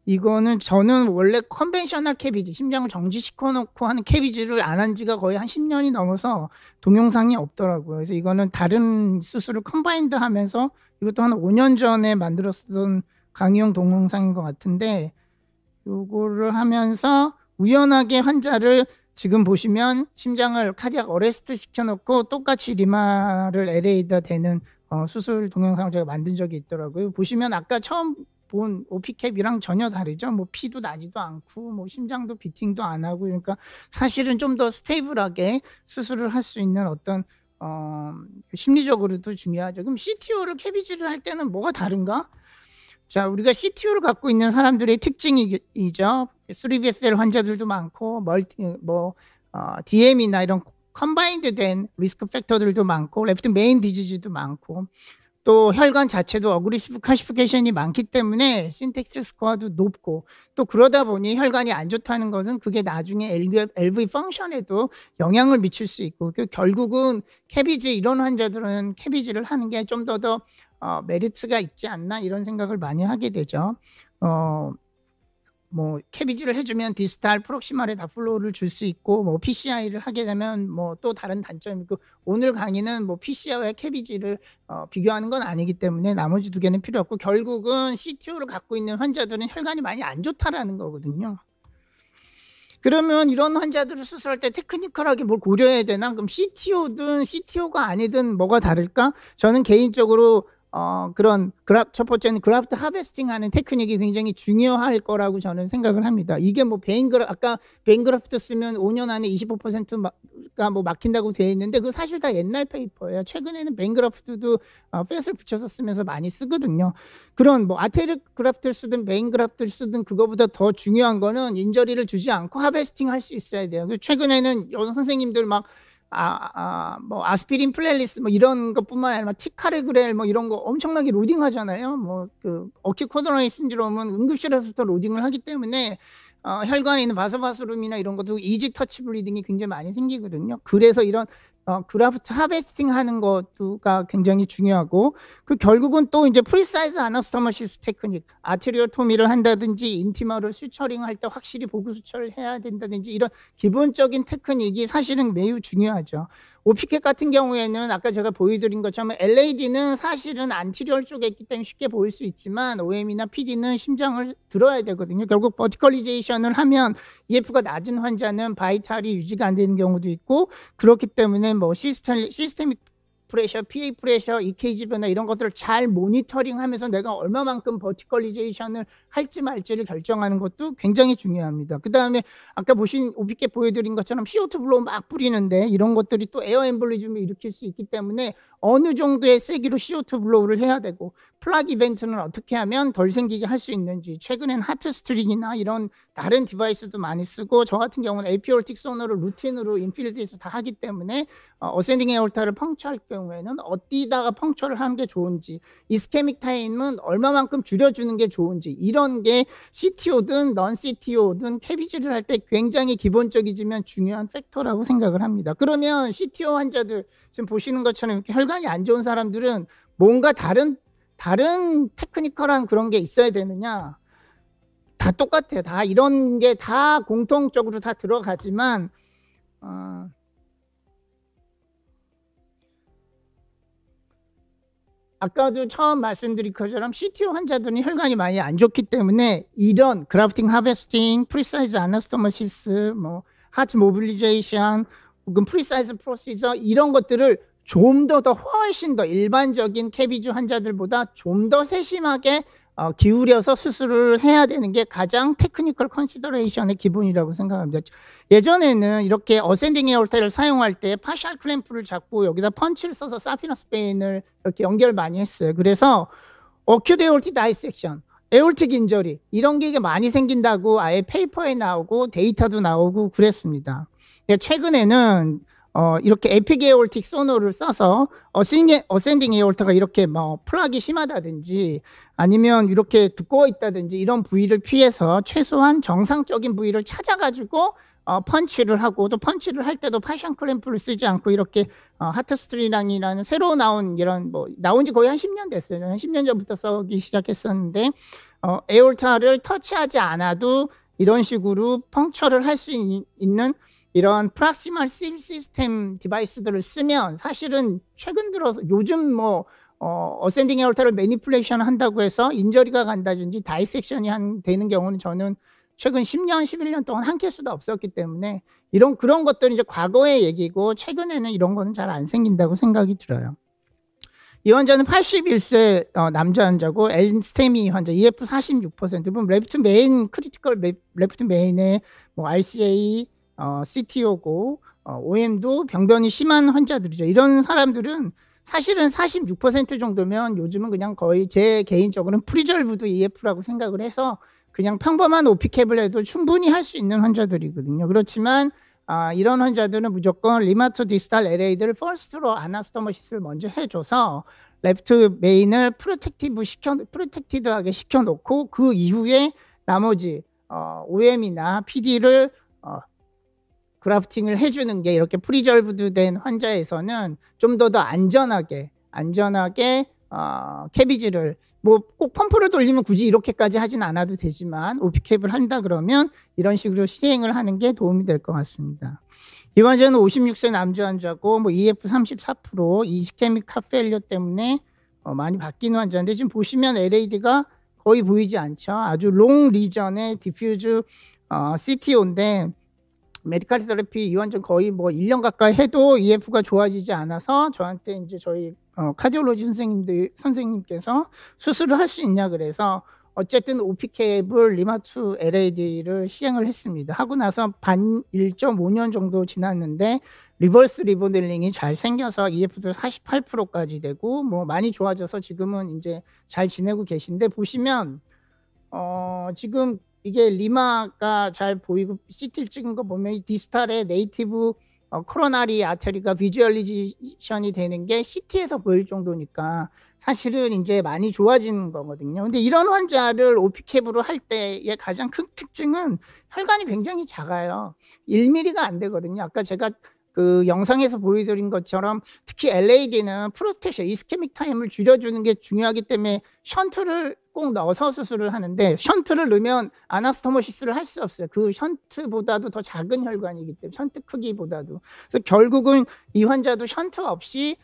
이거는 저는 원래 컨벤셔널 캐비지 심장을 정지시켜 놓고 하는 캐비지를 안 한 지가 거의 한 10년이 넘어서 동영상이 없더라고요. 그래서 이거는 다른 수술을 컴바인드 하면서 이것도 한 5년 전에 만들었던 강의용 동영상인 것 같은데 요거를 하면서 우연하게 환자를 지금 보시면 심장을 카디악 어레스트 시켜놓고 똑같이 리마를 LA에다 대는 수술 동영상을 제가 만든 적이 있더라고요. 보시면 아까 처음 본 오피캡이랑 전혀 다르죠. 뭐 피도 나지도 않고 뭐 심장도 비팅도 안 하고 그러니까 사실은 좀 더 스테이블하게 수술을 할 수 있는 어떤 심리적으로도 중요하죠. 그럼 CTO를 캐비지를 할 때는 뭐가 다른가? 자, 우리가 CTO를 갖고 있는 사람들의 특징이죠. 3BSL 환자들도 많고 DM이나 이런 컴바인드 된 리스크 팩터들도 많고 레프트 메인 디지즈도 많고 또 혈관 자체도 어그리시브 카시피케이션이 많기 때문에 신텍스 스코어도 높고 또 그러다 보니 혈관이 안 좋다는 것은 그게 나중에 LV 펑션에도 영향을 미칠 수 있고 결국은 캐비지 이런 환자들은 캐비지를 하는 게 좀 더 메리트가 있지 않나 이런 생각을 많이 하게 되죠. 뭐 캐비지를 해주면 디스탈 프록시말에 다 플로우를 줄 수 있고 뭐 PCI를 하게 되면 뭐 또 다른 단점이 있고 오늘 강의는 뭐 PCI와 캐비지를 비교하는 건 아니기 때문에 나머지 두 개는 필요 없고 결국은 CTO를 갖고 있는 환자들은 혈관이 많이 안 좋다라는 거거든요. 그러면 이런 환자들을 수술할 때 테크니컬하게 뭘 고려해야 되나? 그럼 CTO든 CTO가 아니든 뭐가 다를까? 저는 개인적으로 그런 첫 번째는 그라프트 하베스팅 하는 테크닉이 굉장히 중요할 거라고 저는 생각을 합니다. 이게 뭐 아까 베인 그라프트 쓰면 5년 안에 25%가 뭐 막힌다고 되어 있는데 그 사실 다 옛날 페이퍼예요. 최근에는 베인 그라프트도 팻을 붙여서 쓰면서 많이 쓰거든요. 그런 뭐 아테리 그라프트를 쓰든 베인 그라프트를 쓰든 그거보다 더 중요한 거는 인저리를 주지 않고 하베스팅 할 수 있어야 돼요. 최근에는 선생님들 막 뭐 아스피린 플레리스 뭐 이런 것뿐만 아니라 티카레그렐 뭐 이런 거 엄청나게 로딩 하잖아요. 뭐 그 어큐 코로나리 신드롬은 응급실에서부터 로딩을 하기 때문에 혈관에 있는 바소바스룸이나 이런 것도 이지 터치 블리딩이 굉장히 많이 생기거든요. 그래서 이런 그라프트 하베스팅 하는 것도가 굉장히 중요하고 그 결국은 또 이제 프리사이즈 아나스토모시스 테크닉 아테리오토미를 한다든지 인티머를 수처링할 때 확실히 보고 수처를 해야 된다든지 이런 기본적인 테크닉이 사실은 매우 중요하죠. 오피캣 같은 경우에는 아까 제가 보여드린 것처럼 LAD는 사실은 안티리얼 쪽에 있기 때문에 쉽게 보일 수 있지만 OM이나 PD는 심장을 들어야 되거든요. 결국 버티컬리제이션을 하면 EF가 낮은 환자는 바이탈이 유지가 안 되는 경우도 있고 그렇기 때문에 뭐 시스테믹 프레셔, PA 프레셔, EKG 변화 이런 것들을 잘 모니터링하면서 내가 얼마만큼 버티컬리제이션을 할지 말지를 결정하는 것도 굉장히 중요합니다. 그 다음에 아까 보신 오피캣 보여드린 것처럼 CO2 블로우 막 뿌리는데 이런 것들이 또 에어 엠볼리즘을 일으킬 수 있기 때문에 어느 정도의 세기로 CO2 블로우를 해야 되고 플락 이벤트는 어떻게 하면 덜 생기게 할 수 있는지 최근엔 하트 스트링이나 이런 다른 디바이스도 많이 쓰고 저 같은 경우는 에피올틱 소너를 루틴으로 인필드에서 다 하기 때문에 어센딩 에어르타를 펑처할 경우에는 어디다가 펑처를 하는 게 좋은지 이스케믹 타임은 얼마만큼 줄여주는 게 좋은지 이런 게 CTO든 넌 CTO든 캐비지를 할 때 굉장히 기본적이지만 중요한 팩터라고 생각을 합니다. 그러면 CTO 환자들 지금 보시는 것처럼 이렇게 혈관이 안 좋은 사람들은 뭔가 다른 테크니컬한 그런 게 있어야 되느냐? 다 똑같아요. 다 이런 게 다 공통적으로 다 들어가지만 아까도 처음 말씀드린 것처럼 CTO 환자들은 혈관이 많이 안 좋기 때문에 이런 그래프팅 하베스팅, 프리사이즈 아나스토모시스, 뭐 하트 모빌리제이션, 혹은 프리사이즈 프로시저 이런 것들을 좀 더 훨씬 더 일반적인 캐비주 환자들보다 좀 더 세심하게 기울여서 수술을 해야 되는 게 가장 테크니컬 컨시더레이션의 기본이라고 생각합니다. 예전에는 이렇게 어센딩 에어르타를 사용할 때 파셜 클램프를 잡고 여기다 펀치를 써서 사피너스 베인을 이렇게 연결 많이 했어요. 그래서 어큐트 에어르틱 다이섹션, 에어르틱 인저리 이런 게 많이 생긴다고 아예 페이퍼에 나오고 데이터도 나오고 그랬습니다. 최근에는 이렇게 에픽 에어르틱 소노를 써서 어센딩 에어르타가 이렇게 뭐 플락이 심하다든지 아니면 이렇게 두꺼워 있다든지 이런 부위를 피해서 최소한 정상적인 부위를 찾아가지고 펀치를 하고 또 펀치를 할 때도 파션 클램프를 쓰지 않고 이렇게 하트스트링이라는 새로 나온 이런 뭐 나온 지 거의 한 10년 됐어요. 한 10년 전부터 쓰기 시작했었는데 에어르타를 터치하지 않아도 이런 식으로 펑처를 할 수 있는 이런 프락시멀 실 시스템 디바이스들을 쓰면 사실은 최근 들어서 요즘 뭐 어센딩 에어르타를 매니플레이션 한다고 해서 인저리가 간다든지 다이섹션이 되는 경우는 저는 최근 10년, 11년 동안 한 케이스도 없었기 때문에 그런 것들은 이제 과거의 얘기고 최근에는 이런 거는 잘 안 생긴다고 생각이 들어요. 이 환자는 81세 남자 환자고 엔스테미 환자 EF 46%. 레프트 메인 크리티컬 레프트 메인에 뭐 RCA CTO고 OM도 병변이 심한 환자들이죠. 이런 사람들은 사실은 46% 정도면 요즘은 그냥 거의 제 개인적으로는 프리졸브드 EF라고 생각을 해서 그냥 평범한 오피캡을 해도 충분히 할 수 있는 환자들이거든요. 그렇지만 이런 환자들은 무조건 리마토 디스탈 LAD를 퍼스트로 아나스토모시스를 먼저 해줘서 레프트 메인을 프로텍티드하게 시켜놓고 그 이후에 나머지 OM이나 PD를 그래프팅을 해주는 게 이렇게 프리졸브드된 환자에서는 좀 더 안전하게 캐비지를 뭐 꼭 펌프를 돌리면 굳이 이렇게까지 하진 않아도 되지만 오피캡을 한다 그러면 이런 식으로 시행을 하는 게 도움이 될 것 같습니다. 이 환자는 56세 남자 환자고 뭐 EF 34% 이스케믹 핫페일리어 때문에 많이 바뀌는 환자인데 지금 보시면 LAD가 거의 보이지 않죠. 아주 롱 리전의 디퓨즈 CTO인데 메디컬 테라피 이 환자 거의 뭐 1년 가까이 해도 EF가 좋아지지 않아서 저한테 이제 저희 카디올로지 선생님께서 수술을 할 수 있냐 그래서 어쨌든 오피캡을 리마투 LAD를 시행을 했습니다. 하고 나서 1.5년 정도 지났는데 리버스 리모델링이 잘 생겨서 EF도 48%까지 되고 뭐 많이 좋아져서 지금은 이제 잘 지내고 계신데 보시면 지금 이게 리마가 잘 보이고 CT를 찍은 거 보면 이 디스탈의 네이티브 코로나리 아테리가 비주얼리제이션이 되는 게 CT에서 보일 정도니까 사실은 이제 많이 좋아지는 거거든요. 근데 이런 환자를 오피캡으로 할 때의 가장 큰 특징은 혈관이 굉장히 작아요. 1mm가 안 되거든요. 아까 제가 그 영상에서 보여드린 것처럼 특히 LAD는 프로텍션, 이스케믹 타임을 줄여주는 게 중요하기 때문에 션트를 꼭 넣어서 수술을 하는데 션트를 넣으면 아나스토모시스를 할 수 없어요. 그 션트보다도 더 작은 혈관이기 때문에 션트 크기보다도. 그래서 결국은 이 환자도 션트 없이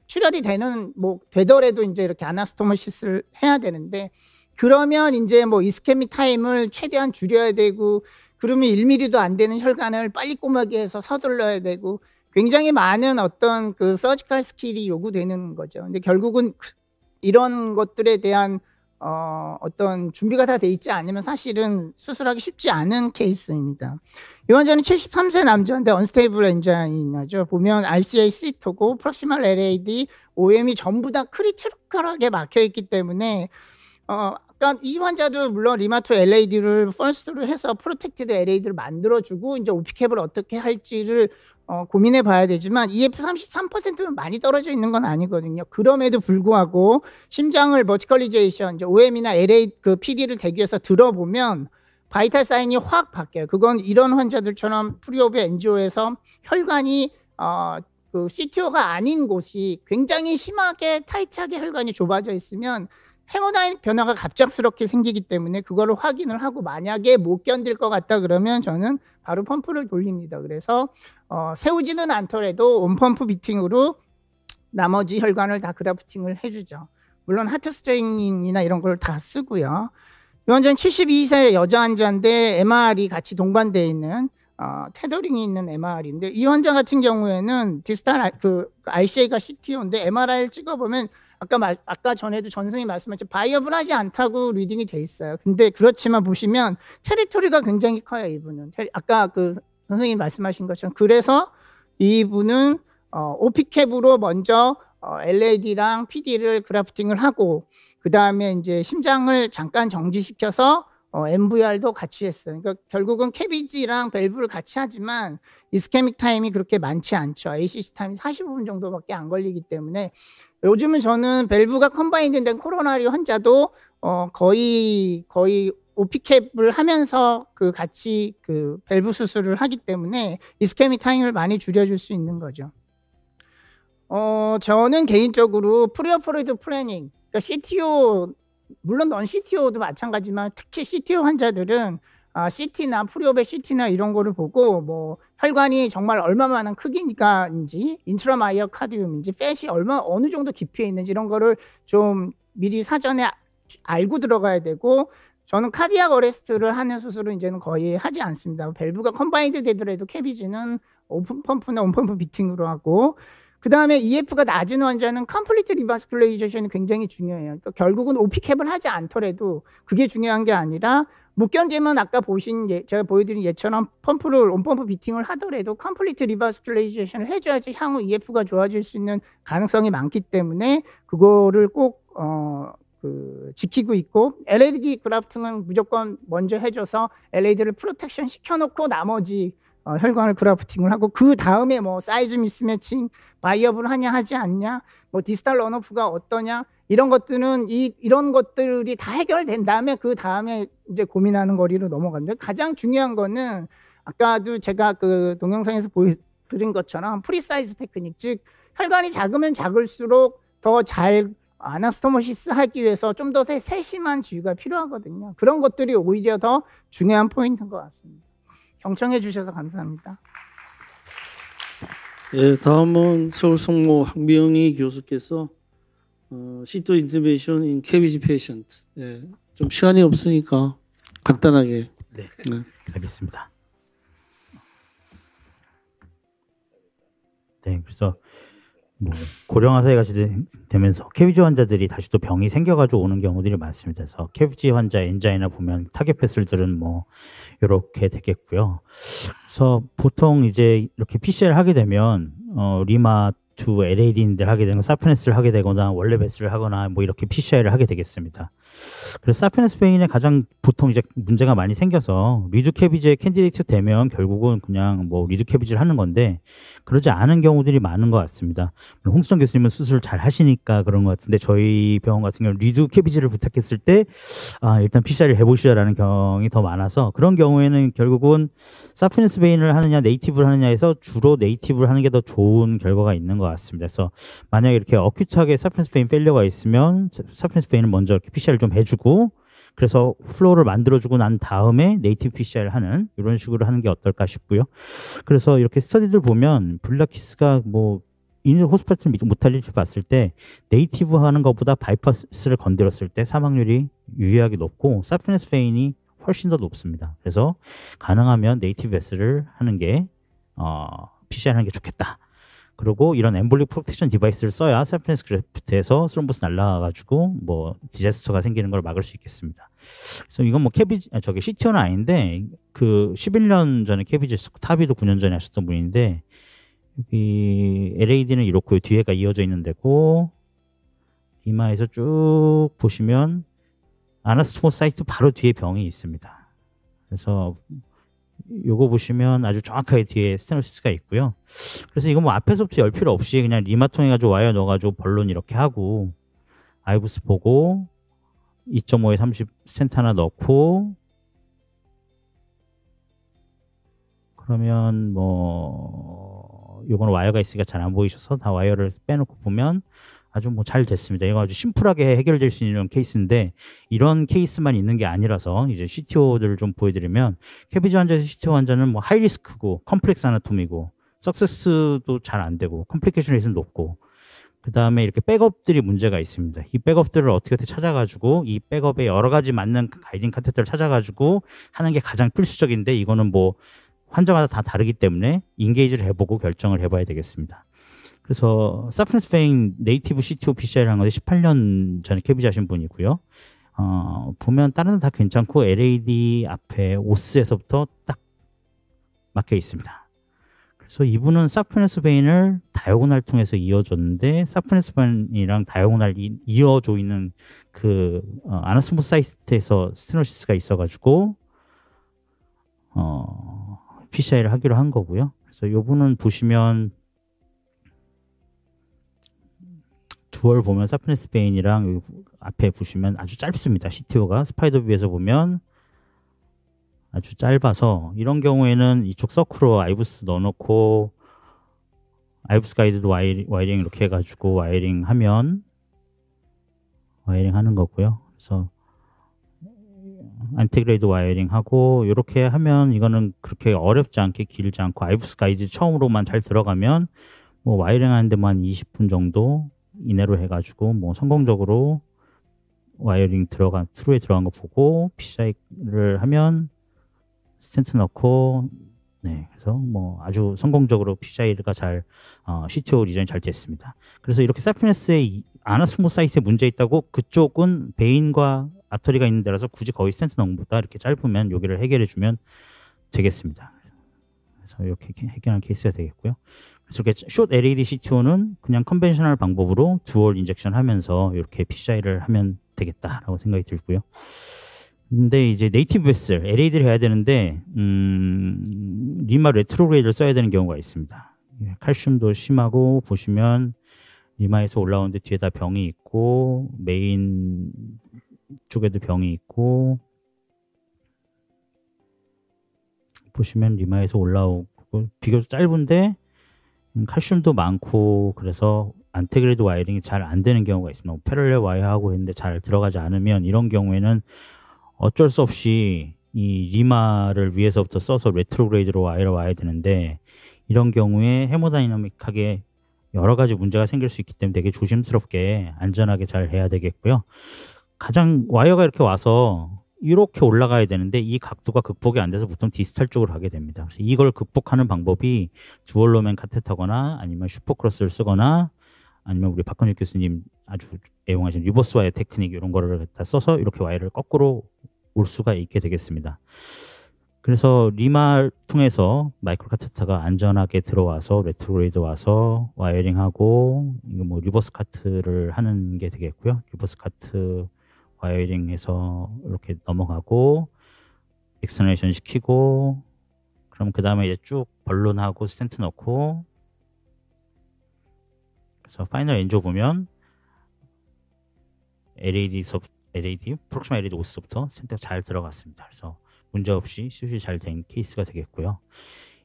출혈이 되는 되더라도 이제 이렇게 아나스토모시스를 해야 되는데 그러면 이제 이스케믹 타임을 최대한 줄여야 되고 그러면 1mm도 안 되는 혈관을 빨리 꼬마게 해서 서둘러야 되고 굉장히 많은 어떤 그 서지컬 스킬이 요구되는 거죠. 근데 결국은 이런 것들에 대한 어떤 준비가 다 돼 있지 않으면 사실은 수술하기 쉽지 않은 케이스입니다. 이 환자는 73세 남자인데 언스테이블 엔자인이죠. 보면 RCA 시토고 프록시멀 LAD, OM이 전부 다 크리티컬하게 막혀 있기 때문에 그러니까 이 환자도 물론 리마토 LAD를 퍼스트로 해서 프로텍티드 LAD를 만들어주고 이제 오피캡을 어떻게 할지를 고민해 봐야 되지만 EF 33%면 많이 떨어져 있는 건 아니거든요. 그럼에도 불구하고 심장을 버티컬리제이션, 이제 OM이나 LA 그 PD를 대기해서 들어보면 바이탈 사인이 확 바뀌어요. 그건 이런 환자들처럼 프리오브 엔지오에서 혈관이 그 CTO가 아닌 곳이 굉장히 심하게 타이트하게 혈관이 좁아져 있으면 헤모다이닉 변화가 갑작스럽게 생기기 때문에 그거를 확인을 하고 만약에 못 견딜 것 같다 그러면 저는 바로 펌프를 돌립니다. 그래서 세우지는 않더라도 온펌프 비팅으로 나머지 혈관을 다 그라프팅을 해주죠. 물론 하트 스트레이닝이나 이런 걸 다 쓰고요. 이 환자는 72세 여자 환자인데 MR이 같이 동반되어 있는 테더링이 있는 MR인데 이 환자 같은 경우에는 디스탈 그 RCA가 CTO인데 MRI를 찍어보면 아까 전에도 전 선생님이 말씀하셨죠. 바이어블하지 않다고 리딩이 돼 있어요. 근데 그렇지만 보시면 테리토리가 굉장히 커요. 이분은 아까 그 선생님이 말씀하신 것처럼 그래서 이분은 오피캡으로 먼저 LAD랑 PD를 그래프팅을 하고 그 다음에 이제 심장을 잠깐 정지시켜서 MVR도 같이 했어요. 그러니까 결국은 캐비지랑 밸브를 같이 하지만 이스케믹 타임이 그렇게 많지 않죠. ACC 타임이 45분 정도밖에 안 걸리기 때문에 요즘은 저는 밸브가 컴바인드 된 코로나리 환자도 거의 오피캡을 하면서 그 같이 그 밸브 수술을 하기 때문에 이스케믹 타임을 많이 줄여줄 수 있는 거죠. 저는 개인적으로 프리오퍼레이트 플래닝, 그러니까 CTO 물론 넌 CTO도 마찬가지지만 특히 CTO 환자들은 CT나 프리오베 CT나 이런 거를 보고 혈관이 정말 얼마만한 크기니까인지 인트라마이오카디움인지 팻이 어느 정도 깊이에 있는지 이런 거를 좀 미리 사전에 알고 들어가야 되고 저는 카디악 어레스트를 하는 수술은 이제는 거의 하지 않습니다. 밸브가 컴바인드 되더라도 캐비지는 오픈 펌프나 온펌프 비팅으로 하고 그 다음에 EF가 낮은 환자는 컴플리트 리바스큘레이제이션이 굉장히 중요해요. 그러니까 결국은 오피캡을 하지 않더라도 그게 중요한 게 아니라 못 견디면 아까 제가 보여드린 예처럼 펌프를 온펌프 비팅을 하더라도 컴플리트 리바스큘레이제이션을 해줘야지 향후 EF가 좋아질 수 있는 가능성이 많기 때문에 그거를 꼭 지키고 있고 LAD 그라프팅은 무조건 먼저 해줘서 LAD를 프로텍션 시켜놓고 나머지 혈관을 그라프팅을 하고 그 다음에 사이즈 미스매칭, 바이어블 하냐 하지 않냐, 디스탈 런오프가 어떠냐 이런 것들은 이런 것들이 다 해결된 다음에 그 다음에 이제 고민하는 거리로 넘어갑니다. 가장 중요한 거는 아까도 제가 그 동영상에서 보여드린 것처럼 프리사이즈 테크닉, 즉 혈관이 작으면 작을수록 더 잘 아나스토모시스 하기 위해서 좀 더 세심한 주의가 필요하거든요. 그런 것들이 오히려 더 중요한 포인트인 것 같습니다. 경청해 주셔서 감사합니다. 예, 다음은 서울 성모 황병희 교수께서 시토 인티베이션 인 캐비지 페이션트. 예, 좀 시간이 없으니까 간단하게. 네, 알겠습니다. 네, 그래서 고령화 사회가 되면서 캐비지 환자들이 다시 또 병이 생겨가지고 오는 경우들이 많습니다. 그래서 캐비지 환자 엔자이나 보면 타겟 패슬들은 이렇게 되겠고요. 그래서 보통 이제 이렇게 PCR 하게 되면 to LAD인들 하게 되면 사프네스를 하게 되거나 원래 베스를 하거나 뭐 이렇게 PCI를 하게 되겠습니다. 그래서 사프네스 베인에 가장 보통 이제 문제가 많이 생겨서 리드 캐비지에 캔디데이트 되면 결국은 그냥 뭐 리드 캐비지를 하는 건데 그러지 않은 경우들이 많은 것 같습니다. 홍수정 교수님은 수술 잘 하시니까 그런 것 같은데 저희 병원 같은 경우는 리드 캐비지를 부탁했을 때 일단 PCI를 해보시라라는 경우가 더 많아서 그런 경우에는 결국은 사프네스 베인을 하느냐 네이티브를 하느냐에서 주로 네이티브를 하는 게 더 좋은 결과가 있는 것 같습니다. 그래서 만약에 이렇게 어큐트하게 사프네스 베인 페일러가 있으면 사프네스 베인을 먼저 이렇게 PCI를 좀 해주고 그래서 플로우를 만들어주고 난 다음에 네이티브 PCI를 하는 이런 식으로 하는 게 어떨까 싶고요. 그래서 이렇게 스터디들 보면 블라키스가 뭐 인을 호스피탈 모탈리티 봤을 때 네이티브 하는 것보다 바이파스를 건드렸을 때 사망률이 유의하게 높고 사프네스 베인이 훨씬 더 높습니다. 그래서 가능하면 네이티브 베스를 하는 게 PCI 하는 게 좋겠다. 그리고 이런 엠볼릭 프로텍션 디바이스를 써야 사프네스 그래프트에서 스롬보스 날라가가지고 뭐 디자스터가 생기는 걸 막을 수 있겠습니다. 그래서 이건 뭐 저기 CTO는 아닌데 그 11년 전에 캐비지 타비도 9년 전에 하셨던 분인데 여기 LAD는 이렇고 뒤에가 이어져 있는 데고 이마에서 쭉 보시면 아나스토모 사이트 바로 뒤에 병이 있습니다. 그래서 요거 보시면 아주 정확하게 뒤에 스테노시스가 있고요. 그래서 이거 뭐 앞에서부터 열 필요 없이 그냥 리마통 해가지고 와이어 넣어가지고 벌론 이렇게 하고 아이부스 보고 2.5에 30 스텐트 하나 넣고 그러면 뭐 요거는 와이어가 있으니까 잘 안 보이셔서 다 와이어를 빼놓고 보면 아주 뭐 잘 됐습니다. 이거 아주 심플하게 해결될 수 있는 케이스인데 이런 케이스만 있는 게 아니라서 이제 CTO들을 좀 보여드리면 캐비지 환자에서 CTO 환자는 뭐 하이리스크고 컴플렉스 아나토미고 석세스도 잘 안 되고 컴플리케이션 레이트는 높고 그 다음에 이렇게 백업들이 문제가 있습니다. 이 백업들을 어떻게 찾아가지고 이 백업에 여러 가지 맞는 가이딩 카테터를 찾아가지고 하는 게 가장 필수적인데 이거는 뭐 환자마다 다 다르기 때문에 인게이지를 해보고 결정을 해봐야 되겠습니다. 그래서 사프네스 베인 네이티브 CTO PCI를 한 건데 18년 전에 캐비지 하신 분이고요. 보면 다른 데는 다 괜찮고 LAD 앞에 오스에서부터 딱 막혀 있습니다. 그래서 이분은 사프네스 베인을 다이아고날 통해서 이어줬는데 사프네스 베인이랑 다이아고날이 이어져 있는 그 아나스모 사이트에서 스테노시스가 있어가지고 PCI를 하기로 한 거고요. 그래서 이분은 보시면 두얼 보면 사프네스 베인이랑 여기 앞에 보시면 아주 짧습니다. CTO가 스파이더뷰에서 보면 아주 짧아서 이런 경우에는 이쪽 서크로 아이부스 넣어놓고 아이부스 가이드도 와이링 이렇게 해가지고 와이링 하면 와이링 하는 거고요. 그래서 안티그레이드 와이링 하고 이렇게 하면 이거는 그렇게 어렵지 않게 길지 않고 아이부스 가이드 처음으로만 잘 들어가면 뭐 와이링 하는 데만 20분 정도 이내로 해가지고 뭐 성공적으로 와이어링 트루에 들어간 거 보고 PCI를 하면 스텐트 넣고 네 그래서 뭐 아주 성공적으로 PCI가 잘 CTO 디자인 잘 됐습니다. 그래서 이렇게 사프네스의 아나스모 사이트에 문제 있다고 그쪽은 베인과 아터리가 있는 데라서 굳이 거의 스텐트 넣은 것보다 이렇게 짧으면 여기를 해결해 주면 되겠습니다. 그래서 이렇게 해결하는 케이스가 되겠고요. 그래서 이렇게 숏 LED CTO는 그냥 컨벤셔널 방법으로 두얼 인젝션 하면서 이렇게 PCI를 하면 되겠다라고 생각이 들고요. 근데 이제 네이티브 베슬 LAD를 해야 되는데 리마 레트로그레이드를 써야 되는 경우가 있습니다. 칼슘도 심하고 보시면 리마에서 올라오는데 뒤에다 병이 있고 메인 쪽에도 병이 있고 보시면 리마에서 올라오고 비교적 짧은데 칼슘도 많고 그래서 안테그레이드 와이링이 잘 안 되는 경우가 있습니다. 패럴렐 와이어하고 했는데 잘 들어가지 않으면 이런 경우에는 어쩔 수 없이 이 리마를 위에서부터 써서 레트로그레이드로 와이어를 와야 되는데 이런 경우에 헤모다이나믹하게 여러 가지 문제가 생길 수 있기 때문에 되게 조심스럽게 안전하게 잘 해야 되겠고요. 가장 와이어가 이렇게 와서 이렇게 올라가야 되는데 이 각도가 극복이 안 돼서 보통 디스탈 쪽으로 가게 됩니다. 그래서 이걸 극복하는 방법이 듀얼로맨 카테터거나 아니면 슈퍼크로스를 쓰거나 아니면 우리 박건일 교수님 아주 애용하신 리버스 와이어 테크닉 이런 거를 갖다 써서 이렇게 와이어를 거꾸로 올 수가 있게 되겠습니다. 그래서 리마 통해서 마이크로 카테터가 안전하게 들어와서 레트로그레이드 와서 와이어링하고 이거 뭐 리버스 카트를 하는 게 되겠고요. 리버스 카트 와이어링해서 이렇게 넘어가고 엑스터네이션 시키고 그럼 그 다음에 이제 쭉 벌론하고 스텐트 넣고 그래서 파이널 엔조 보면 LAD 프록시마 LED 오스부터 스텐트가 잘 들어갔습니다. 그래서 문제없이 수술이 잘 된 케이스가 되겠고요.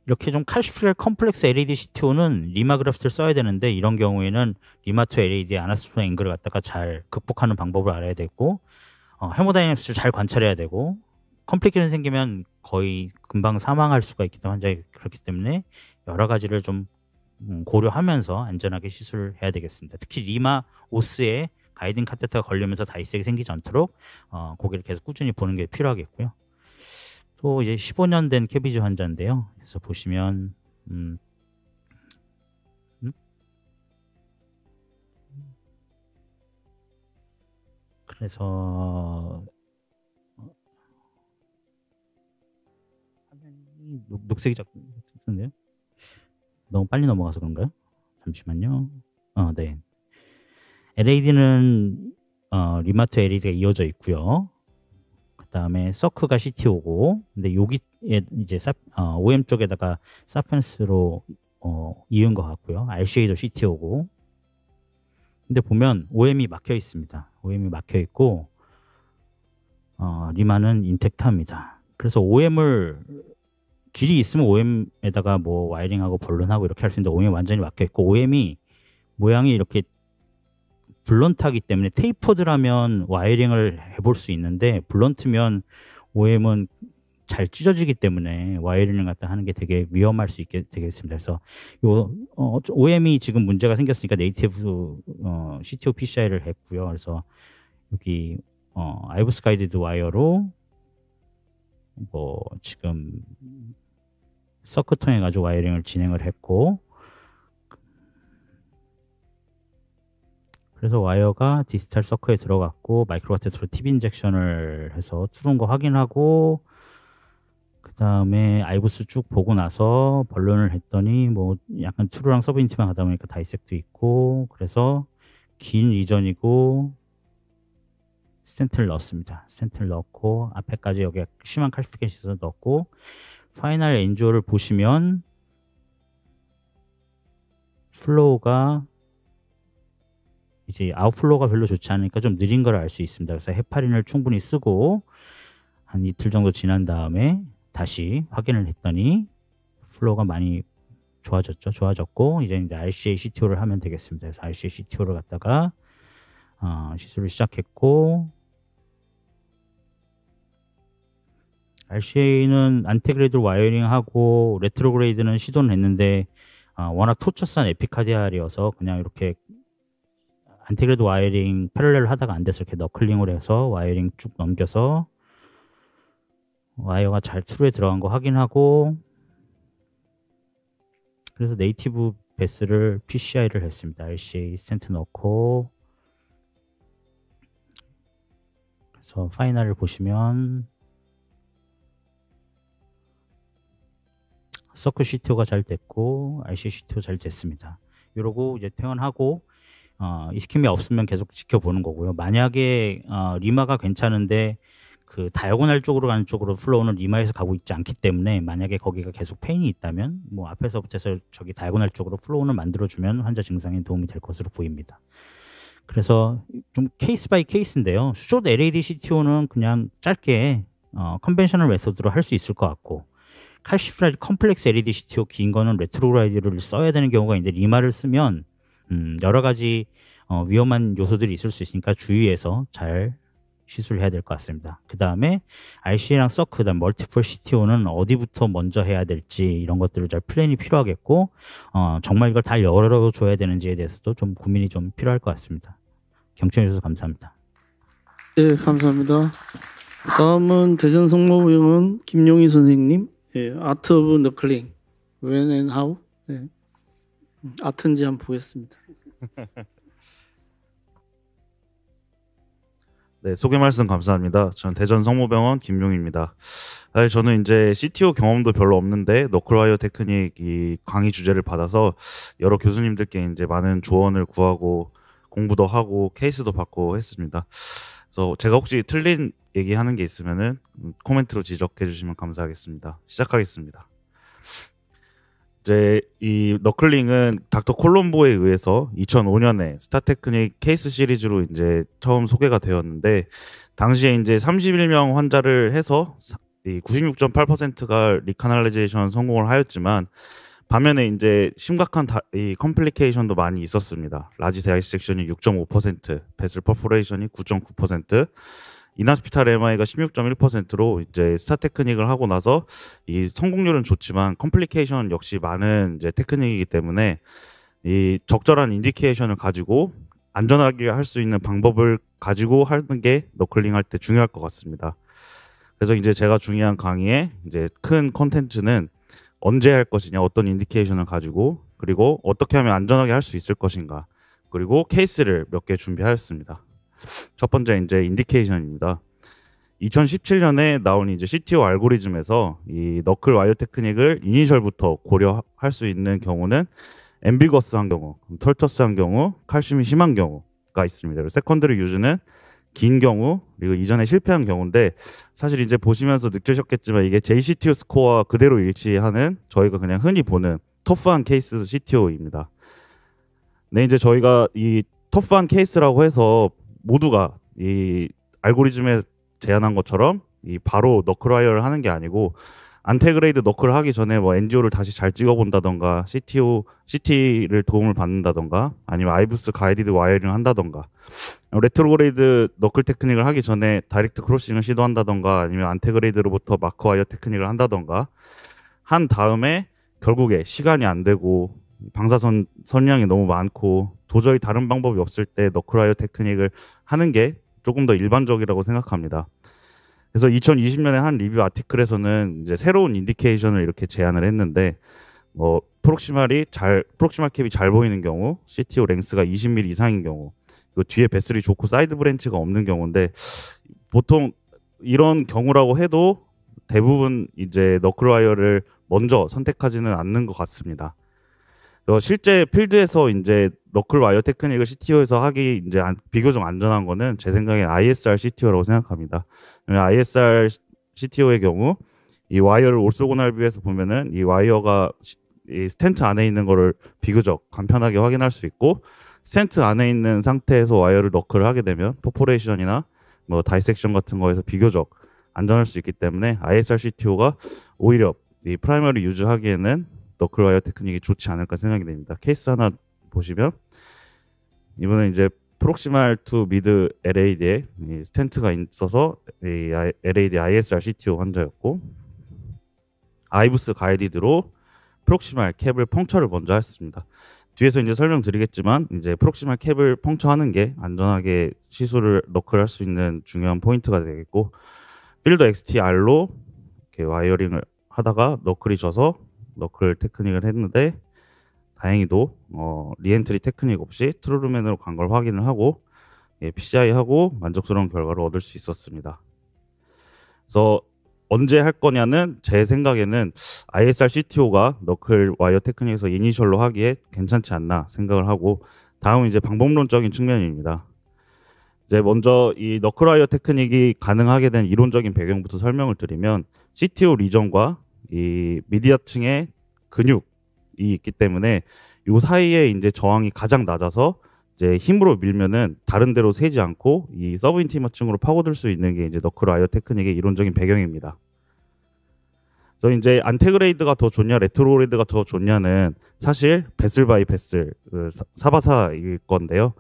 이렇게 좀 칼시프리얼 컴플렉스 LED CTO는 리마 그래프트를 써야 되는데 이런 경우에는 리마 투 LAD의 아나스토 앵글을 갖다가 잘 극복하는 방법을 알아야 되고 헤모다이내믹스를 잘 관찰해야 되고 컴플리케이션 생기면 거의 금방 사망할 수가 있기 때문에 환자가 그렇기 때문에 여러 가지를 좀 고려하면서 안전하게 시술을 해야 되겠습니다. 특히 리마 오스에 가이딩 카테터가 걸리면서 다이색이 생기지 않도록 고개를 계속 꾸준히 보는 게 필요하겠고요. 또 이제 15년 된 캐비지 환자인데요. 그래서 보시면 그래서 화면이 녹색이 자꾸 뜨는데요. 너무 빨리 넘어가서 그런가요? 잠시만요. 네. LAD는 리마트 LAD가 이어져 있고요. 그 다음에 서크가 CTO고, 근데 여기 이제 OM 쪽에다가 사펜스로 이은 것 같고요. RCA도 CTO고. 근데 보면 OM이 막혀 있습니다. OM이 막혀 있고 리마는 인텍트합니다. 그래서 OM을 길이 있으면 OM에다가 뭐 와이링하고 벌론하고 이렇게 할 수 있는데 OM이 완전히 막혀 있고 OM이 모양이 이렇게 블런트하기 때문에 테이퍼드라면 와이링을 해볼 수 있는데 블런트면 OM은 잘 찢어지기 때문에 와이링을 갖다 하는 게 되게 위험할 수 있게 되겠습니다. 그래서 요 OM이 지금 문제가 생겼으니까 네이티브 CTO PCI를 했고요. 그래서 여기 아이브스 가이드드 와이어로 뭐 지금 서크 통해 가지고 와이링을 진행을 했고 그래서 와이어가 디지털 서크에 들어갔고 마이크로 카테터로 팁 인젝션을 해서 뚫은 거 확인하고 그 다음에 아이브스 쭉 보고 나서 벌론을 했더니 뭐 약간 트루랑 서브 인티만 하다 보니까 다이섹도 있고 그래서 긴 리전이고 스텐트를 넣었습니다. 스텐트를 넣고 앞에까지 여기 심한 칼리피케이션을 넣었고 파이널 엔조를 보시면 플로우가 이제 아웃플로우가 별로 좋지 않으니까 좀 느린 걸 알 수 있습니다. 그래서 헤파린을 충분히 쓰고 한 이틀 정도 지난 다음에 다시 확인을 했더니 플로우가 많이 좋아졌고 이제 RCA CTO를 하면 되겠습니다. 그래서 RCA CTO를 갖다가 시술을 시작했고 RCA는 안테그레이드 와이어링하고 레트로그레이드는 시도는 했는데 워낙 토처스한 에피카디알이어서 그냥 이렇게 안테그레이드 와이어링 패럴렐로 하다가 안 돼서 이렇게 너클링을 해서 와이어링 쭉 넘겨서 와이어가 잘 트루에 들어간 거 확인하고 그래서 네이티브 베스를 PCI를 했습니다. RCA 스텐트 넣고 그래서 파이널을 보시면 서클 CTO가 잘 됐고 RCA CTO 잘 됐습니다. 이러고 이제 퇴원하고 이스케미아 없으면 계속 지켜보는 거고요. 만약에 리마가 괜찮은데 그 다이아고날 쪽으로 가는 쪽으로 플로우는 리마에서 가고 있지 않기 때문에 만약에 거기가 계속 페인이 있다면 뭐 앞에서부터 해서 저기 다이아고날 쪽으로 플로우를 만들어주면 환자 증상에 도움이 될 것으로 보입니다. 그래서 좀 케이스 바이 케이스인데요. 숏 LAD CTO는 그냥 짧게 컨벤셔널 메소드로 할 수 있을 것 같고 칼시프라이드 컴플렉스 LED CTO 긴 거는 레트로그라이드를 써야 되는 경우가 있는데 리마를 쓰면 여러 가지 위험한 요소들이 있을 수 있으니까 주의해서 잘 시술해야 될 것 같습니다. 그 다음에 RCA랑 서크, 그다음 멀티플 CTO는 어디부터 먼저 해야 될지 이런 것들을 잘 플랜이 필요하겠고 정말 이걸 다 열어줘야 되는지에 대해서도 좀 고민이 좀 필요할 것 같습니다. 경청해 주셔서 감사합니다. 네, 감사합니다. 다음은 대전 성모병원 김용희 선생님. 예, 아트 오브 너클링. When and how? 네. 아트인지 한번 보겠습니다. 네, 소개 말씀 감사합니다. 저는 대전 성모병원 김용입니다. 저는 이제 CTO 경험도 별로 없는데 너클와이어 테크닉 이 강의 주제를 받아서 여러 교수님들께 이제 많은 조언을 구하고 공부도 하고 케이스도 받고 했습니다. 그래서 제가 혹시 틀린 얘기하는 게 있으면은 코멘트로 지적해 주시면 감사하겠습니다. 시작하겠습니다. 이제 이 너클링은 닥터 콜롬보에 의해서 2005년에 스타테크닉 케이스 시리즈로 이제 처음 소개가 되었는데 당시에 이제 31명 환자를 해서 이 96.8%가 리카날라이제이션 성공을 하였지만 반면에 이제 심각한 이 컴플리케이션도 많이 있었습니다. 라지 다이섹션이 6.5%, 베슬 퍼포레이션이 9.9%, 이나스피탈 MI가 16.1%로 이제 스타 테크닉을 하고 나서 이 성공률은 좋지만 컴플리케이션 역시 많은 이제 테크닉이기 때문에 이 적절한 인디케이션을 가지고 안전하게 할 수 있는 방법을 가지고 하는 게 너클링 할 때 중요할 것 같습니다. 그래서 이제 제가 중요한 강의에 이제 큰 콘텐츠는 언제 할 것이냐, 어떤 인디케이션을 가지고, 그리고 어떻게 하면 안전하게 할 수 있을 것인가, 그리고 케이스를 몇 개 준비하였습니다. 첫 번째 이제 인디케이션입니다. 2017년에 나온 이제 CTO 알고리즘에서 이 너클 와이어 테크닉을 이니셜부터 고려할 수 있는 경우는 앰비거스한 경우, 털터스한 경우, 칼슘이 심한 경우가 있습니다. 그리고 세컨더리 유즈는 긴 경우, 그리고 이전에 실패한 경우인데 사실 이제 보시면서 느끼셨겠지만 이게 JCTO 스코어와 그대로 일치하는 저희가 그냥 흔히 보는 터프한 케이스 CTO입니다. 네, 이제 저희가 이 터프한 케이스라고 해서 모두가 이 알고리즘에 제안한 것처럼 이 바로 너클와이어를 하는 게 아니고 안테그레이드 너클을 하기 전에 뭐 NGO를 다시 잘 찍어본다던가 CT를 도움을 받는다던가 아니면 아이부스 가이디드 와이어링을 한다던가 레트로그레이드 너클 테크닉을 하기 전에 다이렉트 크로싱을 시도한다던가 아니면 안테그레이드로부터 마크 와이어 테크닉을 한다던가 한 다음에 결국에 시간이 안 되고 방사선 선량이 너무 많고 도저히 다른 방법이 없을 때 너클 와이어 테크닉을 하는 게 조금 더 일반적이라고 생각합니다. 그래서 2020년에 한 리뷰 아티클에서는 이제 새로운 인디케이션을 이렇게 제안을 했는데 프록시말 캡이 잘 보이는 경우, CTO 랭스가 20mm 이상인 경우, 그리고 뒤에 베슬이 좋고 사이드 브랜치가 없는 경우인데 보통 이런 경우라고 해도 대부분 이제 너클 와이어를 먼저 선택하지는 않는 것 같습니다. 실제 필드에서 이제 너클 와이어 테크닉을 CTO에서 하기 이제 비교적 안전한 거는 제 생각엔 ISR CTO라고 생각합니다. ISR CTO의 경우 이 와이어를 올소고날뷰에서 보면은 이 와이어가 이 스텐트 안에 있는 거를 비교적 간편하게 확인할 수 있고 스텐트 안에 있는 상태에서 와이어를 너클을 하게 되면 퍼포레이션이나 뭐 다이섹션 같은 거에서 비교적 안전할 수 있기 때문에 ISR CTO가 오히려 이 프라이머리 유즈하기에는 너클 와이어 테크닉이 좋지 않을까 생각이 됩니다. 케이스 하나 보시면 이번에 이제 프록시말 투 미드 LAD에 스텐트가 있어서 이 LAD ISR CTO 환자였고 아이부스 가이디드로 프록시말 캡을 펑처를 먼저 했습니다. 뒤에서 이제 설명드리겠지만 이제 프록시말 캡을 펑처하는 게 안전하게 시술을 너클할 수 있는 중요한 포인트가 되겠고 필드 XTR로 이렇게 와이어링을 하다가 너클이 져서 너클 테크닉을 했는데 다행히도 리엔트리 테크닉 없이 트루루맨으로 간 걸 확인을 하고 PCI하고 만족스러운 결과를 얻을 수 있었습니다. 그래서 언제 할 거냐는 제 생각에는 ISR CTO가 너클 와이어 테크닉에서 이니셜로 하기에 괜찮지 않나 생각을 하고 다음은 이제 방법론적인 측면입니다. 이제 먼저 이 너클 와이어 테크닉이 가능하게 된 이론적인 배경부터 설명을 드리면 CTO 리전과 이 미디어층의 근육이 있기 때문에 이 사이에 이제 저항이 가장 낮아서 이제 힘으로 밀면은 다른 데로 새지 않고 이 서브 인티머층으로 파고들 수 있는 게 이제 너클 와이어 테크닉의 이론적인 배경입니다. 그래서 이제 안테그레이드가 더 좋냐 레트로그레이드가 더 좋냐는 사실 베슬 바이 베슬 사바사일 건데요.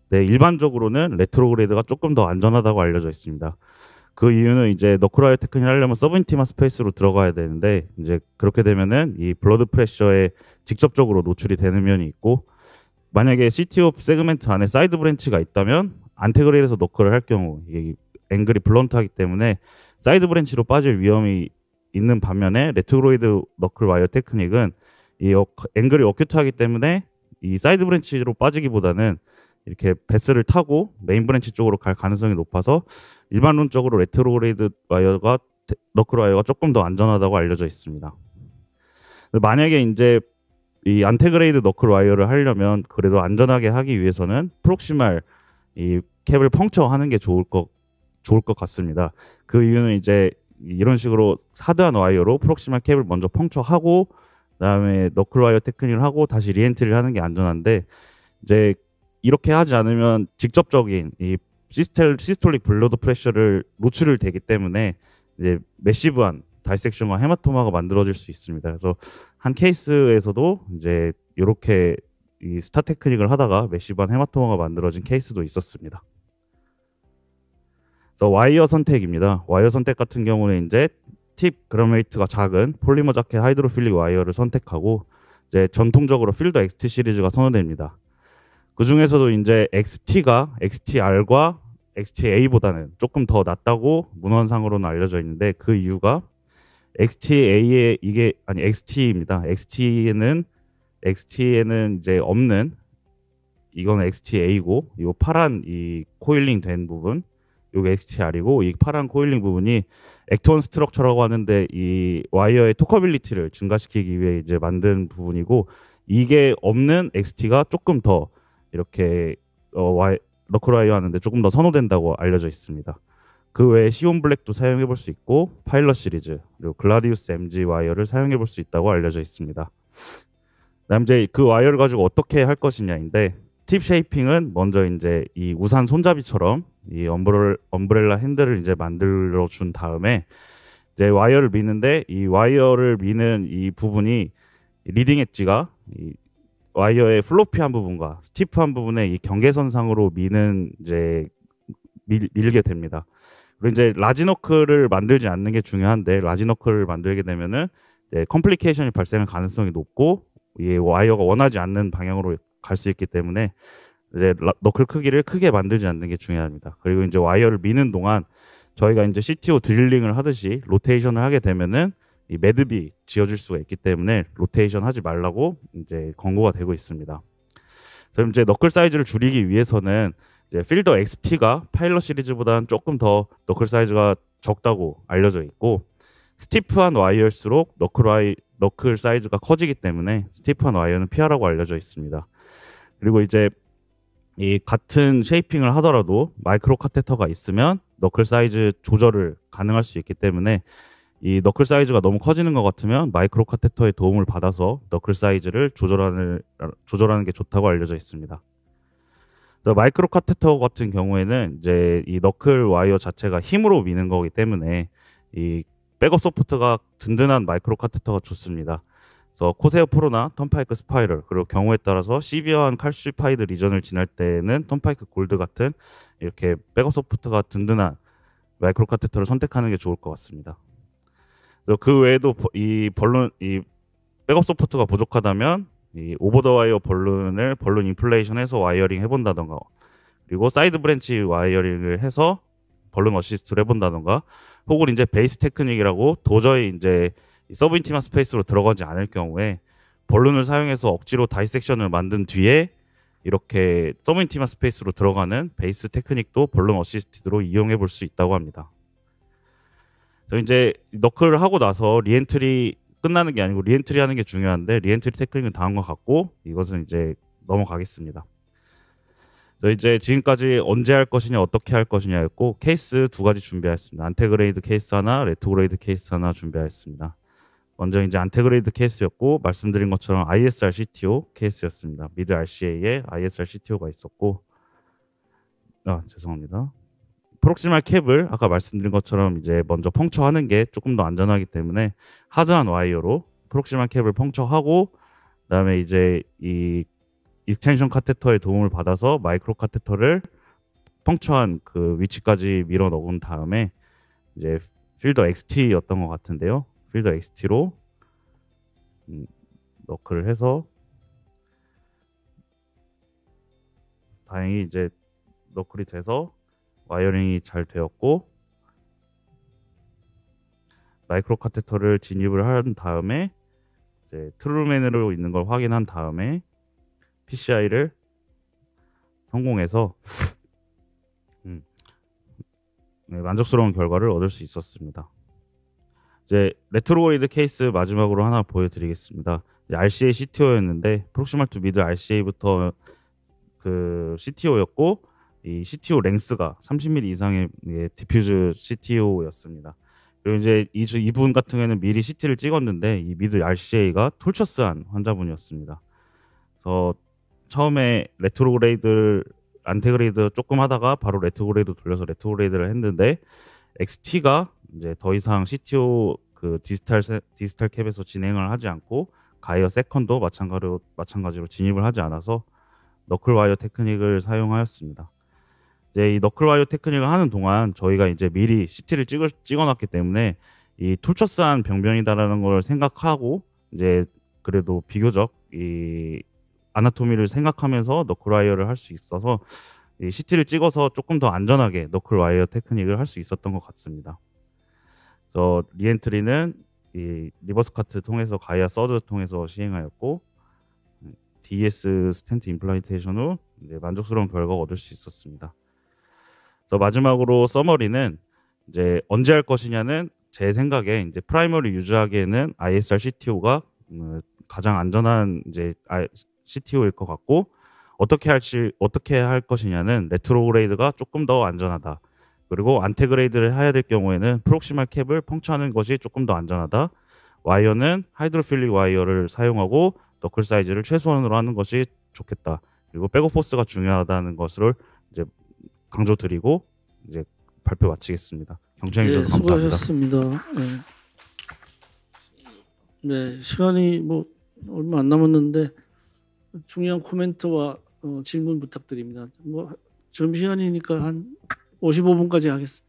네, 일반적으로는 레트로그레이드가 조금 더 안전하다고 알려져 있습니다. 그 이유는 이제 너클 와이어 테크닉을 하려면 서브 인티마 스페이스로 들어가야 되는데 이제 그렇게 되면은 이 블러드 프레셔에 직접적으로 노출이 되는 면이 있고 만약에 CTO 세그멘트 안에 사이드 브랜치가 있다면 안테그레이드에서 너클을 할 경우 이게 앵글이 블런트하기 때문에 사이드 브랜치로 빠질 위험이 있는 반면에 레트로그레이드 너클 와이어 테크닉은 이 앵글이 어큐트하기 때문에 이 사이드 브랜치로 빠지기보다는 이렇게 베스를 타고 메인 브랜치 쪽으로 갈 가능성이 높아서 일반론적으로 레트로그레이드 와이어가 너클 와이어가 조금 더 안전하다고 알려져 있습니다. 만약에 이제 이 안테그레이드 너클 와이어를 하려면 그래도 안전하게 하기 위해서는 프록시말 이 캡을 펑처하는 게 좋을 것 같습니다. 그 이유는 이제 이런 식으로 하드한 와이어로 프록시말 캡을 먼저 펑처하고 그다음에 너클 와이어 테크닉을 하고 다시 리엔트리를 하는 게 안전한데 이제 이렇게 하지 않으면 직접적인 이 시스톨릭 블러드 프레셔를 노출을 되기 때문에 이제 매시브한 다이섹션과 헤마토마가 만들어질 수 있습니다. 그래서 한 케이스에서도 이제 이렇게 이 스타 테크닉을 하다가 매시브한 헤마토마가 만들어진 케이스도 있었습니다. 그래서 와이어 선택입니다. 와이어 선택 같은 경우는 이제 팁 그라메이트가 작은 폴리머 자켓 하이드로필릭 와이어를 선택하고 이제 전통적으로 필드 XT 시리즈가 선호됩니다. 그 중에서도 이제 XTR과 XTA보다는 조금 더 낫다고 문헌상으로는 알려져 있는데 그 이유가 XTA에 이게 아니 XT입니다. XT에는 이제 없는 이건 XTA고 이 파란 이 코일링 된 부분 요게 XTR이고 이 파란 코일링 부분이 액톤 스트럭처라고 하는데 이 와이어의 토커빌리티를 증가시키기 위해 이제 만든 부분이고 이게 없는 XT가 조금 더 이렇게 너클 와이어 하는데 조금 더 선호된다고 알려져 있습니다. 그 외에 시온 블랙도 사용해 볼 수 있고 파일럿 시리즈 그리고 글라디우스 MG 와이어를 사용해 볼 수 있다고 알려져 있습니다. 그다음 이제 그 와이어를 가지고 어떻게 할 것이냐인데 팁 쉐이핑은 먼저 이제 이 우산 손잡이처럼 이 엄브렐라 핸들을 이제 만들어 준 다음에 이제 와이어를 미는데 이 와이어를 미는 이 부분이 리딩 엣지가 이 와이어의 플로피한 부분과 스티프한 부분에 이 경계선상으로 미는 이제 밀게 됩니다. 그리고 이제 라지 너클을 만들지 않는 게 중요한데 라지 너클을 만들게 되면은 컴플리케이션이 발생할 가능성이 높고 이 와이어가 원하지 않는 방향으로 갈 수 있기 때문에 이제 너클 크기를 크게 만들지 않는 게 중요합니다. 그리고 이제 와이어를 미는 동안 저희가 이제 CTO 드릴링을 하듯이 로테이션을 하게 되면은 이 매듭이 지어질 수가 있기 때문에 로테이션 하지 말라고 이제 권고가 되고 있습니다. 그럼 이제 너클 사이즈를 줄이기 위해서는 이제 필더 XT가 파일럿 시리즈보다는 조금 더 너클 사이즈가 적다고 알려져 있고 스티프한 와이어일수록 너클 사이즈가 커지기 때문에 스티프한 와이어는 피하라고 알려져 있습니다. 그리고 이제 이 같은 쉐이핑을 하더라도 마이크로 카테터가 있으면 너클 사이즈 조절을 가능할 수 있기 때문에 이 너클 사이즈가 너무 커지는 것 같으면 마이크로 카테터의 도움을 받아서 너클 사이즈를 조절하는 게 좋다고 알려져 있습니다. 마이크로 카테터 같은 경우에는 이제 이 너클 와이어 자체가 힘으로 미는 거기 때문에 이 백업 소프트가 든든한 마이크로 카테터가 좋습니다. 그래서 코세어 프로나 턴파이크 스파이럴 그리고 경우에 따라서 시비어한 칼시파이드 리전을 지날 때는 턴파이크 골드 같은 이렇게 백업 소프트가 든든한 마이크로 카테터를 선택하는 게 좋을 것 같습니다. 그 외에도 이 백업 소프트가 부족하다면 이 오버 더 와이어 벌룬 인플레이션해서 와이어링 해본다던가 그리고 사이드 브랜치 와이어링을 해서 벌룬 어시스트를 해본다던가 혹은 이제 베이스 테크닉이라고 도저히 이제 서브 인티마 스페이스로 들어가지 않을 경우에 벌룬을 사용해서 억지로 다이섹션을 만든 뒤에 이렇게 서브 인티마 스페이스로 들어가는 베이스 테크닉도 벌룬 어시스트로 이용해 볼 수 있다고 합니다. 이제 너클을 하고 나서 리엔트리 끝나는 게 아니고 리엔트리 하는 게 중요한데 리엔트리 테크닉은 다음과 같고 이것은 이제 넘어가겠습니다. 이제 지금까지 언제 할 것이냐 어떻게 할 것이냐였고 케이스 두 가지 준비하였습니다. 안테그레이드 케이스 하나, 레트로그레이드 케이스 하나 준비하였습니다. 먼저 이제 안테그레이드 케이스였고 말씀드린 것처럼 ISR CTO 케이스였습니다. 미드 RCA에 ISR CTO가 있었고 죄송합니다. 프록시말 캡을 아까 말씀드린 것처럼 이제 먼저 펑처하는 게 조금 더 안전하기 때문에 하드한 와이어로 프록시말 캡을 펑처하고 그다음에 이제 이 익스텐션 카테터의 도움을 받아서 마이크로 카테터를 펑처한 그 위치까지 밀어 넣은 다음에 이제 필더 XT였던 것 같은데요. 필더 XT로 너클을 해서 다행히 이제 너클이 돼서 와이어링이 잘 되었고 마이크로 카테터를 진입을 한 다음에 이제 트루맨으로 있는 걸 확인한 다음에 PCI를 성공해서 네, 만족스러운 결과를 얻을 수 있었습니다. 이제 레트로그레이드 케이스 마지막으로 하나 보여드리겠습니다. RCA CTO였는데 프록시멀 투 미드 RCA부터 그 CTO였고 이 CTO 랭스가 30mm 이상의 디퓨즈 CTO였습니다. 그리고 이제 이분 같은 경우에는 미리 CT를 찍었는데 이 미드 RCA가 톨처스한 환자분이었습니다. 그래서 처음에 레트로그레이드 안테그레이드 조금 하다가 바로 레트로그레이드 돌려서 레트로그레이드를 했는데 XT가 이제 더 이상 CTO 그 디지털 캡에서 진행을 하지 않고 가이어 세컨도 마찬가지로 진입을 하지 않아서 너클와이어 테크닉을 사용하였습니다. 이제 이 너클와이어 테크닉을 하는 동안 저희가 이제 미리 CT를 찍어놨기 때문에 이 톨처스한 병변이다라는 걸 생각하고 이제 그래도 비교적 이 아나토미를 생각하면서 너클와이어를 할 수 있어서 이 CT를 찍어서 조금 더 안전하게 너클와이어 테크닉을 할 수 있었던 것 같습니다. 그래서 리엔트리는 이 리버스 카트 통해서 가이아 서드 통해서 시행하였고 DES 스텐트 임플란테이션 후 만족스러운 결과가 얻을 수 있었습니다. 그래서 마지막으로 서머리는 이제 언제 할 것이냐는 제 생각에 이제 프라이머리 유지하기에는 ISR CTO가 가장 안전한 이제 CTO일 것 같고 어떻게 할 것이냐는 레트로그레이드가 조금 더 안전하다. 그리고 안테그레이드를 해야 될 경우에는 프록시멀 캡을 펑처하는 것이 조금 더 안전하다. 와이어는 하이드로필릭 와이어를 사용하고 너클 사이즈를 최소한으로 하는 것이 좋겠다. 그리고 백업 포스가 중요하다는 것을 이제 강조드리고 이제 발표 마치겠습니다. 경청해 주셔서 감사합니다. 수고하셨습니다. 네, 시간이 뭐 얼마 안 남았는데 중요한 코멘트와 질문 부탁드립니다. 뭐 점심시간이니까 한 55분까지 하겠습니다.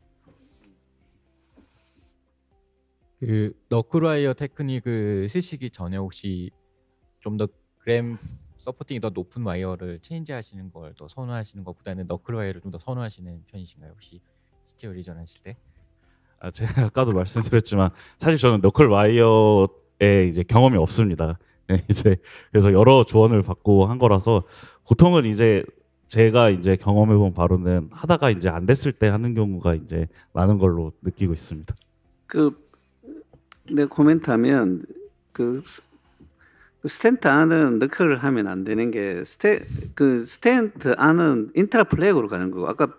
그 너클와이어 테크닉을 쓰시기 전에 혹시 좀 더 그램 서포팅이 더 높은 와이어를 체인지하시는 걸 더 선호하시는 것보다는 너클와이어를 좀 더 선호하시는 편이신가요? 혹시 CTO 리전하실 때? 제가 아까도 말씀드렸지만 사실 저는 너클와이어에 이제 경험이 없습니다. 이제 그래서 여러 조언을 받고 한 거라서 보통은 이제 제가 이제 경험해본 바로는 하다가 이제 안 됐을 때 하는 경우가 이제 많은 걸로 느끼고 있습니다. 내 코멘트하면 그 스텐트 안은 너클을 하면 안 되는 게 스텐트 안은 인트라 플렉으로 가는 거고 아까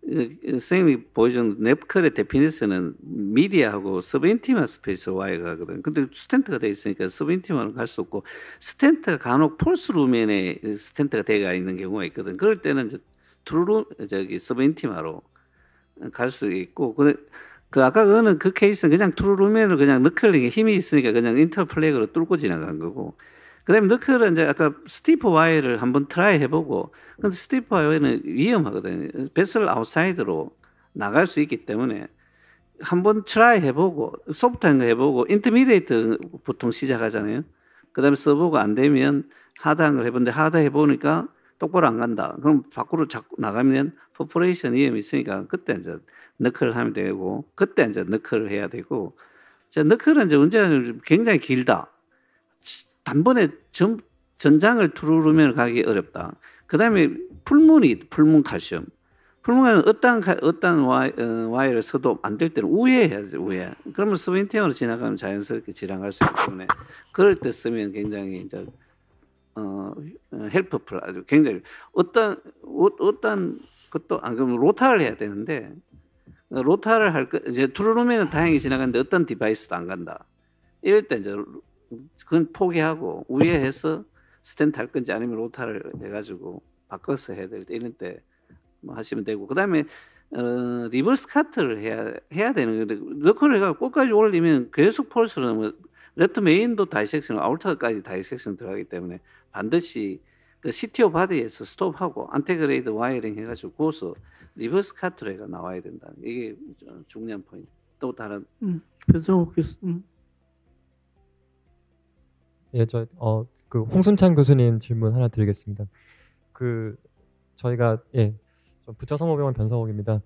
선생님이 보여준 넵클의 데피니스는 미디어하고 서브인티마 스페이스 와이어가 하거든. 근데 스텐트가 돼 있으니까 서브인티마는 갈 수 없고 스텐트가 간혹 폴스 루멘에 스텐트가 되어 있는 경우가 있거든. 그럴 때는 이제 트루룸 서브인티마로 갈 수 있고 그 아까 그거는 그 케이스는 그냥 트루룸멘을 그냥 너클링에 힘이 있으니까 그냥 인터플렉으로 뚫고 지나간 거고. 그다음에 너클은 이제 아까 스티프 와이어를 한번 트라이 해보고, 근데 스티프 와이어는 위험하거든요. 베슬 아웃사이드로 나갈 수 있기 때문에 한번 트라이 해보고, 소프트한 거 해보고, 인터미디에이트 보통 시작하잖아요. 그다음에 써보고 안 되면 하드한 걸 해보는데 하드 해보니까 똑바로 안 간다. 그럼 밖으로 자꾸 나가면 퍼포레이션 위험이 있으니까 그때 이제 너클을 하면 되고, 그때 이제 너클을 해야 되고, 너클은 이제 문제가 굉장히 길다. 단번에 전장을 투르르면 가기 어렵다. 그 다음에 풀문 칼슘. 풀문은 어떤 와이어를 써도 안 될 때는 우회해야지, 우회. 그러면 스윈팅으로 지나가면 자연스럽게 지나갈 수 있기 때문에 그럴 때 쓰면 굉장히 이제 헬프풀 아주 굉장히 어떤 것도 안 그러면 로타를 해야 되는데 로타를 할 거 이제 투르르면은 다행히 지나가는데 어떤 디바이스도 안 간다. 이럴 때 이제 그건 포기하고 우회해서 스탠트 할 건지 아니면 로타를 해가지고 바꿔서 해야 될 때 이런 때 뭐 하시면 되고 그 다음에 리버스 카트를 해야 되는 건데 너클을 해가지고 끝까지 올리면 계속 폴스로 뭐 레프트 메인도 다이섹션, 아울터까지 다이섹션 들어가기 때문에 반드시 그 CTO 바디에서 스톱하고 안테그레이드 와이어링 해가지고 거기서 리버스 카트로 해가 나와야 된다. 이게 중요한 포인트. 또 다른 배정욱 교수. 예, 그 홍순찬 교수님 질문 하나 드리겠습니다. 저희가 부처성모병원 변성욱입니다.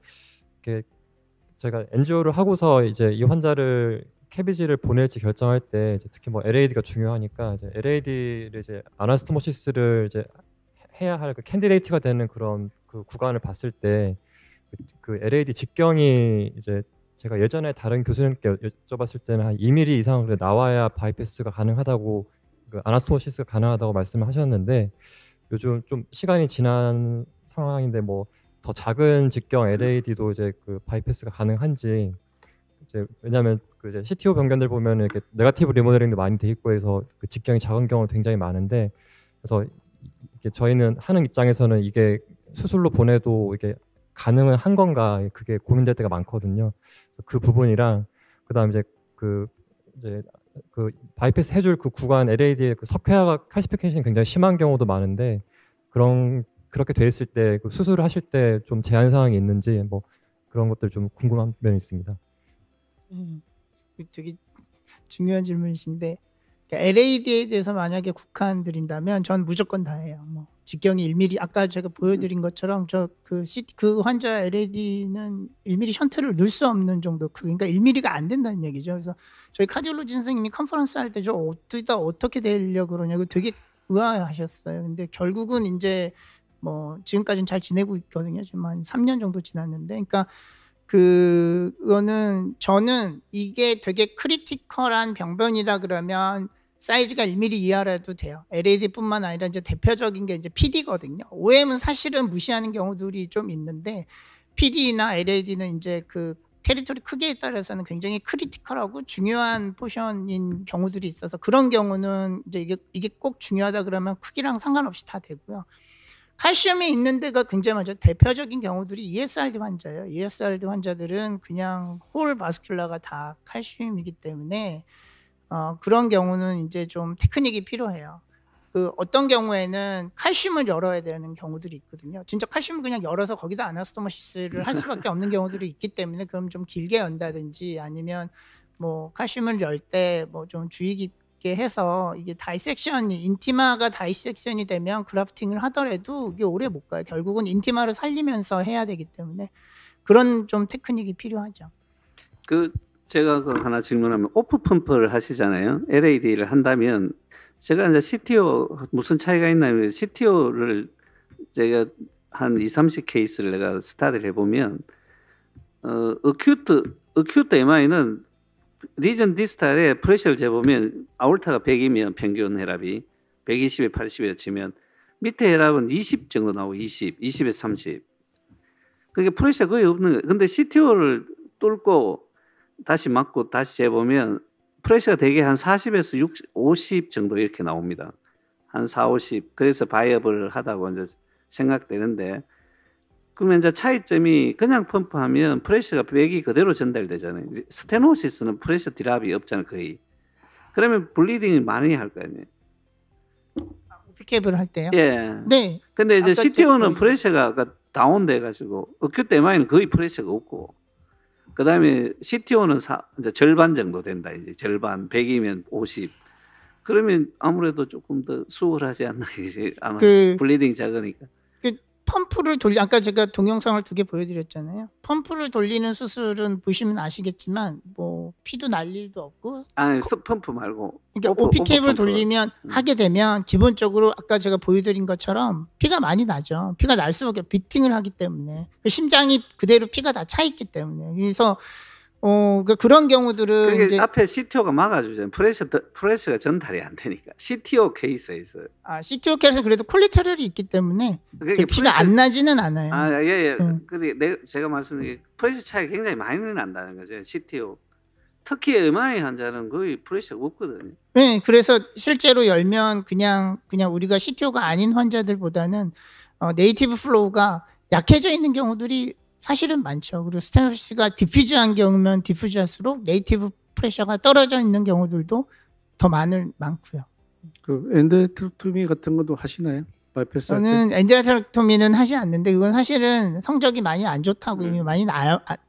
저희가 NGO를 하고서 이제 이 환자를 캐비지를 보낼지 결정할 때 이제 특히 뭐 LAD가 중요하니까 이제 LAD를 이제 아나스토모시스를 이제 해야 할 그 캔디데이트가 되는 그런 그 구간을 봤을 때 그 LAD 직경이 이제 제가 예전에 다른 교수님께 여쭤봤을 때는 한 2mm 이상 나와야 바이패스가 가능하다고 그 아나스토모시스가 가능하다고 말씀을 하셨는데 요즘 좀 시간이 지난 상황인데 뭐 더 작은 직경 LAD도 이제 그 바이패스가 가능한지 이제 왜냐하면 그 이제 CTO 병변들 보면 이렇게 네거티브 리모델링도 많이 돼 있고 해서 그 직경이 작은 경우 굉장히 많은데 그래서 이게 저희는 하는 입장에서는 이게 수술로 보내도 이게 가능은 한 건가 그게 고민될 때가 많거든요. 그래서 그 부분이랑 그다음 이제 그 바이패스 해줄 그 구간 LAD의 그 석회화가 칼시피케이션이 굉장히 심한 경우도 많은데 그렇게 돼 있을 때 그 수술을 하실 때 좀 제한 사항이 있는지 뭐 그런 것들 좀 궁금한 면이 있습니다. 되게 중요한 질문이신데 LAD에 대해서 만약에 국한드린다면 전 무조건 다 해요. 뭐 직경이 1mm 아까 제가 보여드린 것처럼 그 환자 LAD는 1mm 션트를 넣을 수 없는 정도 그러니까 1mm가 안 된다는 얘기죠. 그래서 저희 카디올로지 선생님이 컨퍼런스 할 때 저 어떻게 되려고 그러냐고 되게 의아하셨어요. 근데 결국은 이제 뭐 지금까지는 잘 지내고 있거든요. 지금 한 3년 정도 지났는데 그러니까 그거는 저는 이게 되게 크리티컬한 병변이다 그러면 사이즈가 1mm 이하라도 돼요. LAD뿐만 아니라 이제 대표적인 게 이제 PD거든요. OM은 사실은 무시하는 경우들이 좀 있는데 PD나 LAD는 이제 그 테리토리 크기에 따라서는 굉장히 크리티컬하고 중요한 포션인 경우들이 있어서 그런 경우는 이제 이게 꼭 중요하다 그러면 크기랑 상관없이 다 되고요. 칼슘이 있는 데가 굉장히 많죠. 대표적인 경우들이 ESRD 환자예요. ESRD 환자들은 그냥 홀 바스큘라가 다 칼슘이기 때문에 그런 경우는 이제 좀 테크닉이 필요해요. 그 어떤 경우에는 칼슘을 열어야 되는 경우들이 있거든요. 진짜 칼슘을 그냥 열어서 거기다 아나스토모시스를 할 수밖에 없는 경우들이 있기 때문에 그럼 좀 길게 연다든지 아니면 뭐 칼슘을 열 때 뭐 좀 주의 깊게 해서 이게 다이섹션이 인티마가 다이섹션이 되면 그래프팅을 하더라도 이게 오래 못 가요. 결국은 인티마를 살리면서 해야 되기 때문에 그런 좀 테크닉이 필요하죠. 제가 하나 질문하면 오프 펌프를 하시잖아요. LAD를 한다면 제가 이제 CTO 무슨 차이가 있나요? CTO를 제가 한 20-30 케이스를 내가 스타디를 해보면 어큐트 MI는 리전 디스탈에 프레셔를 재보면 아orta가 100이면 평균 혈압이 120에 80에 치면 밑에 혈압은 20 정도 나오고 20에서 30. 그게 프레셔가 거의 없는 거예요. 근데 CTO를 뚫고 다시 맞고 다시 재보면 프레셔가 되게 한 40에서 60, 50 정도 이렇게 나옵니다. 한 4, 50. 그래서 바이어블 하다고 이제 생각되는데 그러면 이제 차이점이 그냥 펌프하면 프레셔가 백이 그대로 전달되잖아요. 스테노시스는 프레셔 드랍이 없잖아요, 거의. 그러면 블리딩이 많이 할 거 아니에요. 오피캡을 할 때요? 예. 네. 근데 이제 CTO는 프레셔가 다운돼 가지고 어큐트 MI는 거의 프레셔가 없고 그다음에 CTO는 이제 절반 정도 된다. 이제 절반 100이면 50. 그러면 아무래도 조금 더 수월하지 않나 이제 아마 블리딩이 작으니까. 펌프를 아까 제가 동영상을 2개 보여드렸잖아요. 펌프를 돌리는 수술은 보시면 아시겠지만 뭐 피도 날 일도 없고. 아니 펌프 말고. 그러니까 오피캡을 돌리면 하게 되면 기본적으로 아까 제가 보여드린 것처럼 피가 많이 나죠. 피가 날 수밖에 비팅을 하기 때문에 심장이 그대로 피가 다 차 있기 때문에 그래서 그런 경우들은 그게 이제 앞에 CTO가 막아주잖아요. 프레셔가 전달이 안 되니까. CTO 케이스에서. CTO 케이스는 그래도 콜레테럴이 있기 때문에 피가 안 나지는 않아요. 예. 근데 제가 말씀드린 프레셔 차이가 굉장히 많이 난다는 거죠. CTO. 특히 MI 환자는 거의 프레셔가 없거든요. 네, 그래서 실제로 열면 그냥 우리가 CTO가 아닌 환자들보다는 네이티브 플로우가 약해져 있는 경우들이 사실은 많죠. 그리고 스테노시스가 디퓨즈한 경우면 디퓨즈할수록 네이티브 프레셔가 떨어져 있는 경우들도 더 많고요. 그 엔도트로토미 같은 것도 하시나요? 바이패스 할 때? 저는 엔도트로토미는 하지 않는데 그건 사실은 성적이 많이 안 좋다고 이미 많이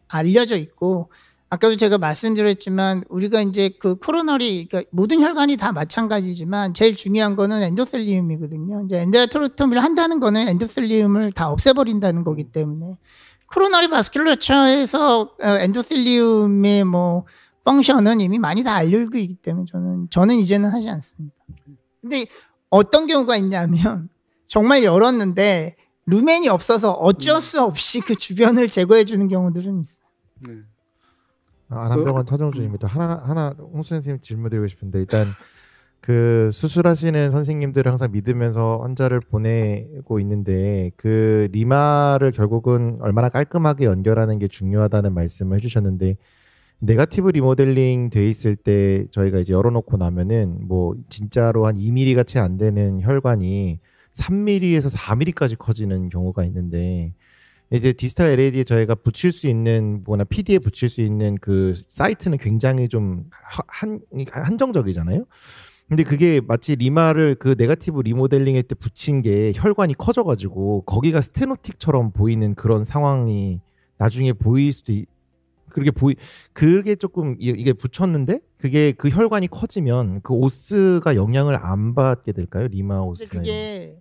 알려져 있고 아까도 제가 말씀드렸지만 우리가 이제 그 코로너리 그러니까 모든 혈관이 다 마찬가지지만 제일 중요한 거는 엔도셀리움이거든요. 이제 엔도트로토미를 한다는 거는 엔도셀리움을 다 없애버린다는 거기 때문에. 코로너리 바스큘러처에서 엔도텔리움의 뭐 펑션은 이미 많이 다 알려지고 있기 때문에 저는 이제는 하지 않습니다. 근데 어떤 경우가 있냐면 정말 열었는데 루멘이 없어서 어쩔 수 없이 그 주변을 제거해 주는 경우들은 있어요. 네. 안한병원 차정준입니다. 하나 홍수 선생님 질문 드리고 싶은데 일단 그 수술하시는 선생님들을 항상 믿으면서 환자를 보내고 있는데 그 리마를 결국은 얼마나 깔끔하게 연결하는 게 중요하다는 말씀을 해주셨는데 네거티브 리모델링 돼 있을 때 저희가 이제 열어놓고 나면은 뭐 진짜로 한 2mm가 채 안 되는 혈관이 3mm에서 4mm까지 커지는 경우가 있는데 이제 디지털 LAD에 저희가 붙일 수 있는 뭐나 PD에 붙일 수 있는 그 사이트는 굉장히 좀 한정적이잖아요. 근데 그게 마치 리마를 그 네거티브 리모델링 할 때 붙인 게 혈관이 커져가지고 거기가 스테노틱처럼 보이는 그런 상황이 나중에 보일 수도 그게 조금 이게 붙였는데 그게 그 혈관이 커지면 그 오스가 영향을 안 받게 될까요? 리마 오스. 그게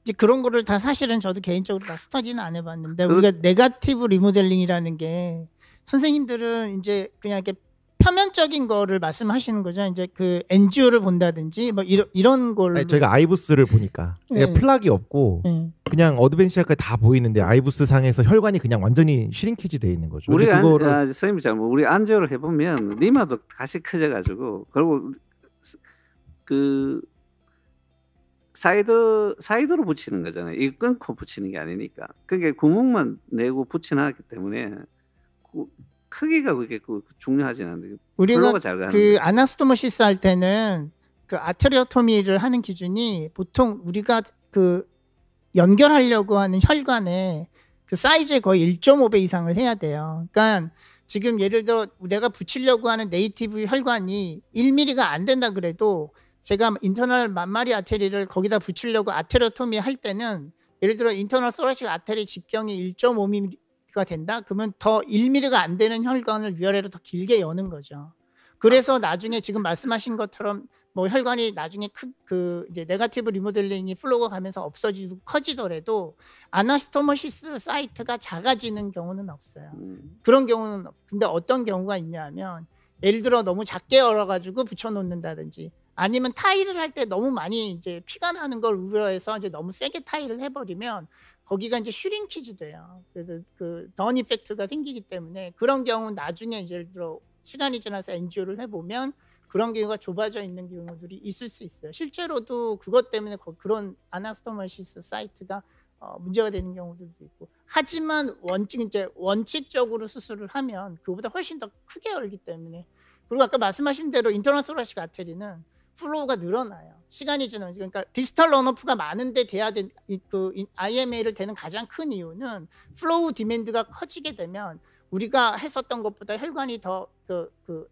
이제 그런 거를 다 사실은 저도 개인적으로 다 스터디는 안 해봤는데 우리가 네거티브 리모델링이라는 게 선생님들은 이제 그냥 이렇게 표면적인 거를 말씀하시는 거죠. 이제 그 엔지오를 본다든지 뭐 이런 걸로. 저희가 아이부스를 보니까 네. 플락이 없고 그냥 어드밴시아까지 다 보이는데 아이부스 상에서 혈관이 그냥 완전히 슈링키지 돼 있는 거죠. 우리 선생님이 잘못 우리 안지오를 해보면 리마도 다시 커져가지고 그리고 그 사이드로 붙이는 거잖아요. 이 끊고 붙이는 게 아니니까. 그게 구멍만 내고 붙여놨기 때문에 크기가 그게 중요하지 않은데 우리가 그 아나스토모시스 할 때는 그 아테리오토미를 하는 기준이 보통 우리가 그 연결하려고 하는 혈관의 그 사이즈의 거의 1.5배 이상을 해야 돼요. 그러니까 지금 예를 들어 내가 붙이려고 하는 네이티브 혈관이 1mm가 안 된다 그래도 제가 인터널 만마리 아테리를 거기다 붙이려고 아테리오토미 할 때는 예를 들어 인터널 소라식 아테리 직경이 1.5mm가 된다? 그러면 더 1mm가 안 되는 혈관을 위아래로 더 길게 여는 거죠. 그래서 나중에 지금 말씀하신 것처럼 뭐 혈관이 나중에 그 이제 네거티브 리모델링이 플로우가 가면서 없어지고 커지더라도 아나스토모시스 사이트가 작아지는 경우는 없어요. 그런 경우는 근데 어떤 경우가 있냐면 예를 들어 너무 작게 열어가지고 붙여놓는다든지 아니면 타일을 할 때 너무 많이 이제 피가 나는 걸 우려해서 이제 너무 세게 타일을 해버리면 거기가 이제 슈링키지 돼요. 그래서 그 던 이펙트가 생기기 때문에 그런 경우 나중에 이제 예를 들어 시간이 지나서 엔지오를 해보면 그런 경우가 좁아져 있는 경우들이 있을 수 있어요. 실제로도 그것 때문에 그런 아나스토모시스 사이트가 문제가 되는 경우들도 있고. 하지만 원칙적으로 수술을 하면 그보다 훨씬 더 크게 열기 때문에 그리고 아까 말씀하신 대로 인터널 소라식 아테리는 플로우가 늘어나요. 시간이 지나면서. 그러니까 디지털 런오프가 많은데 돼야 된 그 IMA를 되는 가장 큰 이유는 플로우 디맨드가 커지게 되면 우리가 했었던 것보다 혈관이 더 그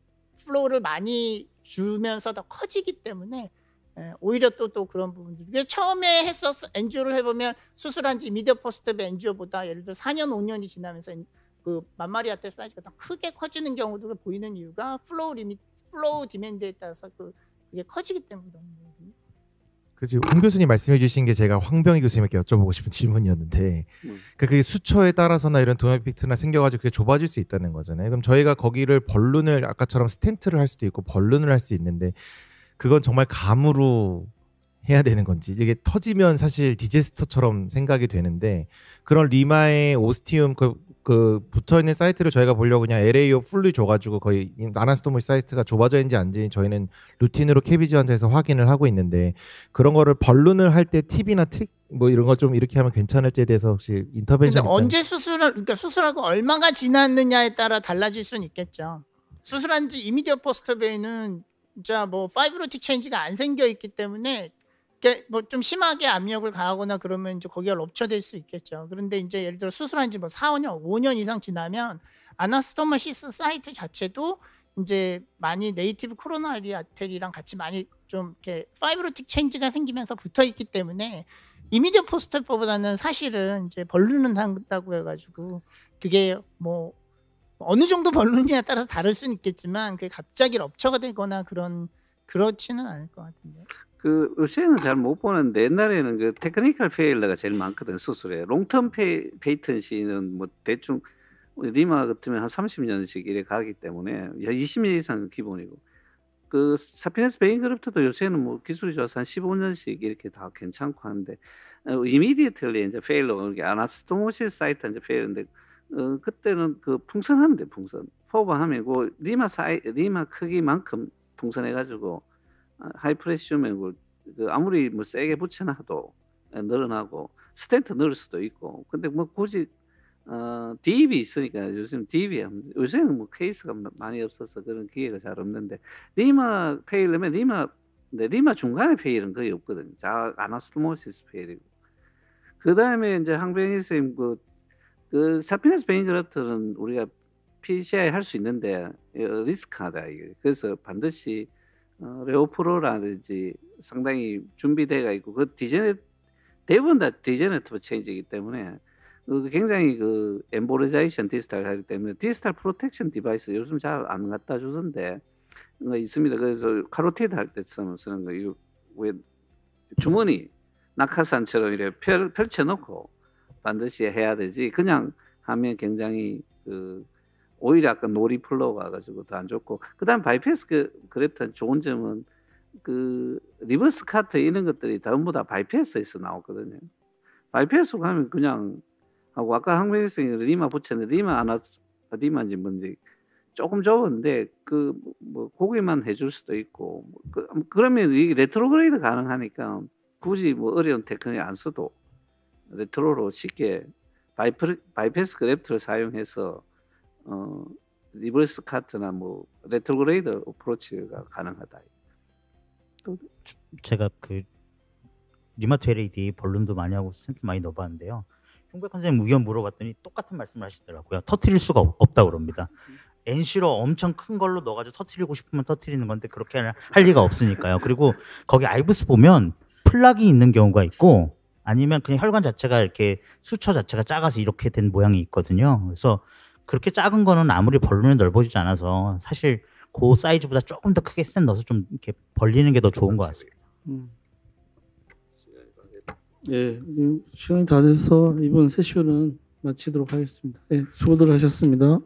플로우를 많이 주면서 더 커지기 때문에 오히려 또 그런 부분들이. 그래서 처음에 엔지오를 해보면 수술한 지 이미디어 포스트업 엔지오보다 예를 들어 4년 5년이 지나면서 그 만마리 아테리 사이즈가 더 크게 커지는 경우들을 보이는 이유가 플로우 디맨드에 따라서 그게 커지기 때문에 그런 거거든요. 그지 홍 교수님 말씀해 주신 게 제가 황병희 교수님께 여쭤보고 싶은 질문이었는데 그게 수처에 따라서나 이런 돈 이펙트나 생겨가지고 그게 좁아질 수 있다는 거잖아요. 그럼 저희가 거기를 벌룬을 아까처럼 스텐트를 할 수도 있고 벌룬을 할 수 있는데 그건 정말 감으로 해야 되는 건지 이게 터지면 사실 디제스터처럼 생각이 되는데 그런 리마의 오스티움 그 붙어있는 사이트를 저희가 보려고 그냥 LAO 풀로 줘가지고 거의 아나스토모시 사이트가 좁아져 있는지 안 되는지 저희는 루틴으로 KBG 환자에서 확인을 하고 있는데 그런 거를 벌룬을 할 때 팁이나 트릭 뭐 이런 거 좀 이렇게 하면 괜찮을지에 대해서 혹시 인터벤션 언제 그러니까 수술하고 얼마가 지났느냐에 따라 달라질 수는 있겠죠. 수술한 지 이미디어 포스트업에는 진짜 뭐 파이브로틱 체인지가 안 생겨 있기 때문에 뭐 좀 심하게 압력을 가하거나 그러면 이제 거기가 럽처될 수 있겠죠. 그런데 이제 예를 들어 수술한 지 뭐 4년, 5년 이상 지나면 아나스토모시스 사이트 자체도 이제 많이 네이티브 코로나리 아테리랑 같이 많이 좀 이렇게 파이브로틱 체인지가 생기면서 붙어 있기 때문에 이미디어 포스트업보다는 사실은 이제 벌룬은 한다고 해가지고 그게 뭐 어느 정도 벌룬이냐에 따라서 다를 수는 있겠지만 그게 갑자기 럽처가 되거나 그렇지는 않을 것 같은데. 그 요새는 잘 못 보는데 옛날에는 그 테크니컬 페일러가 제일 많거든 수술에. 롱텀 페이턴시는 뭐 대충 리마 같으면 한 30년씩 이래 가기 때문에 20년 이상 기본이고 그 사피엔스 베인그래프트도 요새는 뭐 기술이 좋아서 한 15년씩 이렇게 다 괜찮고 하는데 이미디어틀리 이제 페일로 이게 아나스토모시스 사이트 이제 페일인데 그때는 그 풍선하면 돼 풍선 포버하면 그 리마 크기만큼 풍선해가지고 하이프레시 주면 그 아무리 뭐 세게 붙여놔도 늘어나고 스텐트 넣을 수도 있고 근데 뭐 굳이 딥이 있으니까 요새는 뭐 케이스가 많이 없어서 그런 기회가 잘 없는데 리마 페일이면 리마 중간에 페일은 거의 없거든요. 자 아나스토모시스 페일이고 그 다음에 이제 항병희 선생님 그 사피엔스 베인그래프트는 우리가 PCI 할 수 있는데 리스크하다 이게 그래서 반드시 레오프로라든지 상당히 준비돼가 있고 그 대부분 다 디제너티브 체인지이기 때문에 굉장히 그 엠보리자이션 디지털 하기 때문에 디지털 프로텍션 디바이스 요즘 잘 안 갖다 주던데 있습니다. 그래서 카로티드 할 때 쓰는 거 이거 왜 주머니 낙하산처럼 이렇게 펼쳐놓고 반드시 해야 되지 그냥 하면 굉장히 그 오히려 아까 놀이 플로우가 가지고 더 안 좋고 그다음 바이패스 그래프트 좋은 점은 그 리버스 카트 이런 것들이 전부 다 바이패스에서 나오거든요. 바이패스 가면 그냥 하고 아까 항명희 선생님이 리마 붙였는데 리마인지 뭔지 조금 좁은데 그 뭐 고기만 해줄 수도 있고 그러면 이게 레트로그레이드 가능하니까 굳이 뭐 어려운 테크닉 안 써도 레트로로 쉽게 바이패스 그래프트를 사용해서 리버스 카트나 뭐 레트로그레이드 어프로치가 가능하다. 제가 그 리마트 LED 벌룬도 많이 하고 센트 많이 넣어봤는데요. 홍백 선생님 의견 물어봤더니 똑같은 말씀을 하시더라고요. 터트릴 수가 없다고 그럽니다. NC로 엄청 큰 걸로 넣어가지고 터트리고 싶으면 터트리는 건데 그렇게 할 리가 없으니까요. 그리고 거기 아이브스 보면 플락이 있는 경우가 있고 아니면 그냥 혈관 자체가 이렇게 수처 자체가 작아서 이렇게 된 모양이 있거든요. 그래서 그렇게 작은 거는 아무리 벌룬이 넓어지지 않아서 사실 그 사이즈보다 조금 더 크게 스탠 넣어서 좀 이렇게 벌리는 게 더 좋은 것 같습니다. 예, 시간이 다 돼서 이번 세션은 마치도록 하겠습니다. 예, 수고들 하셨습니다.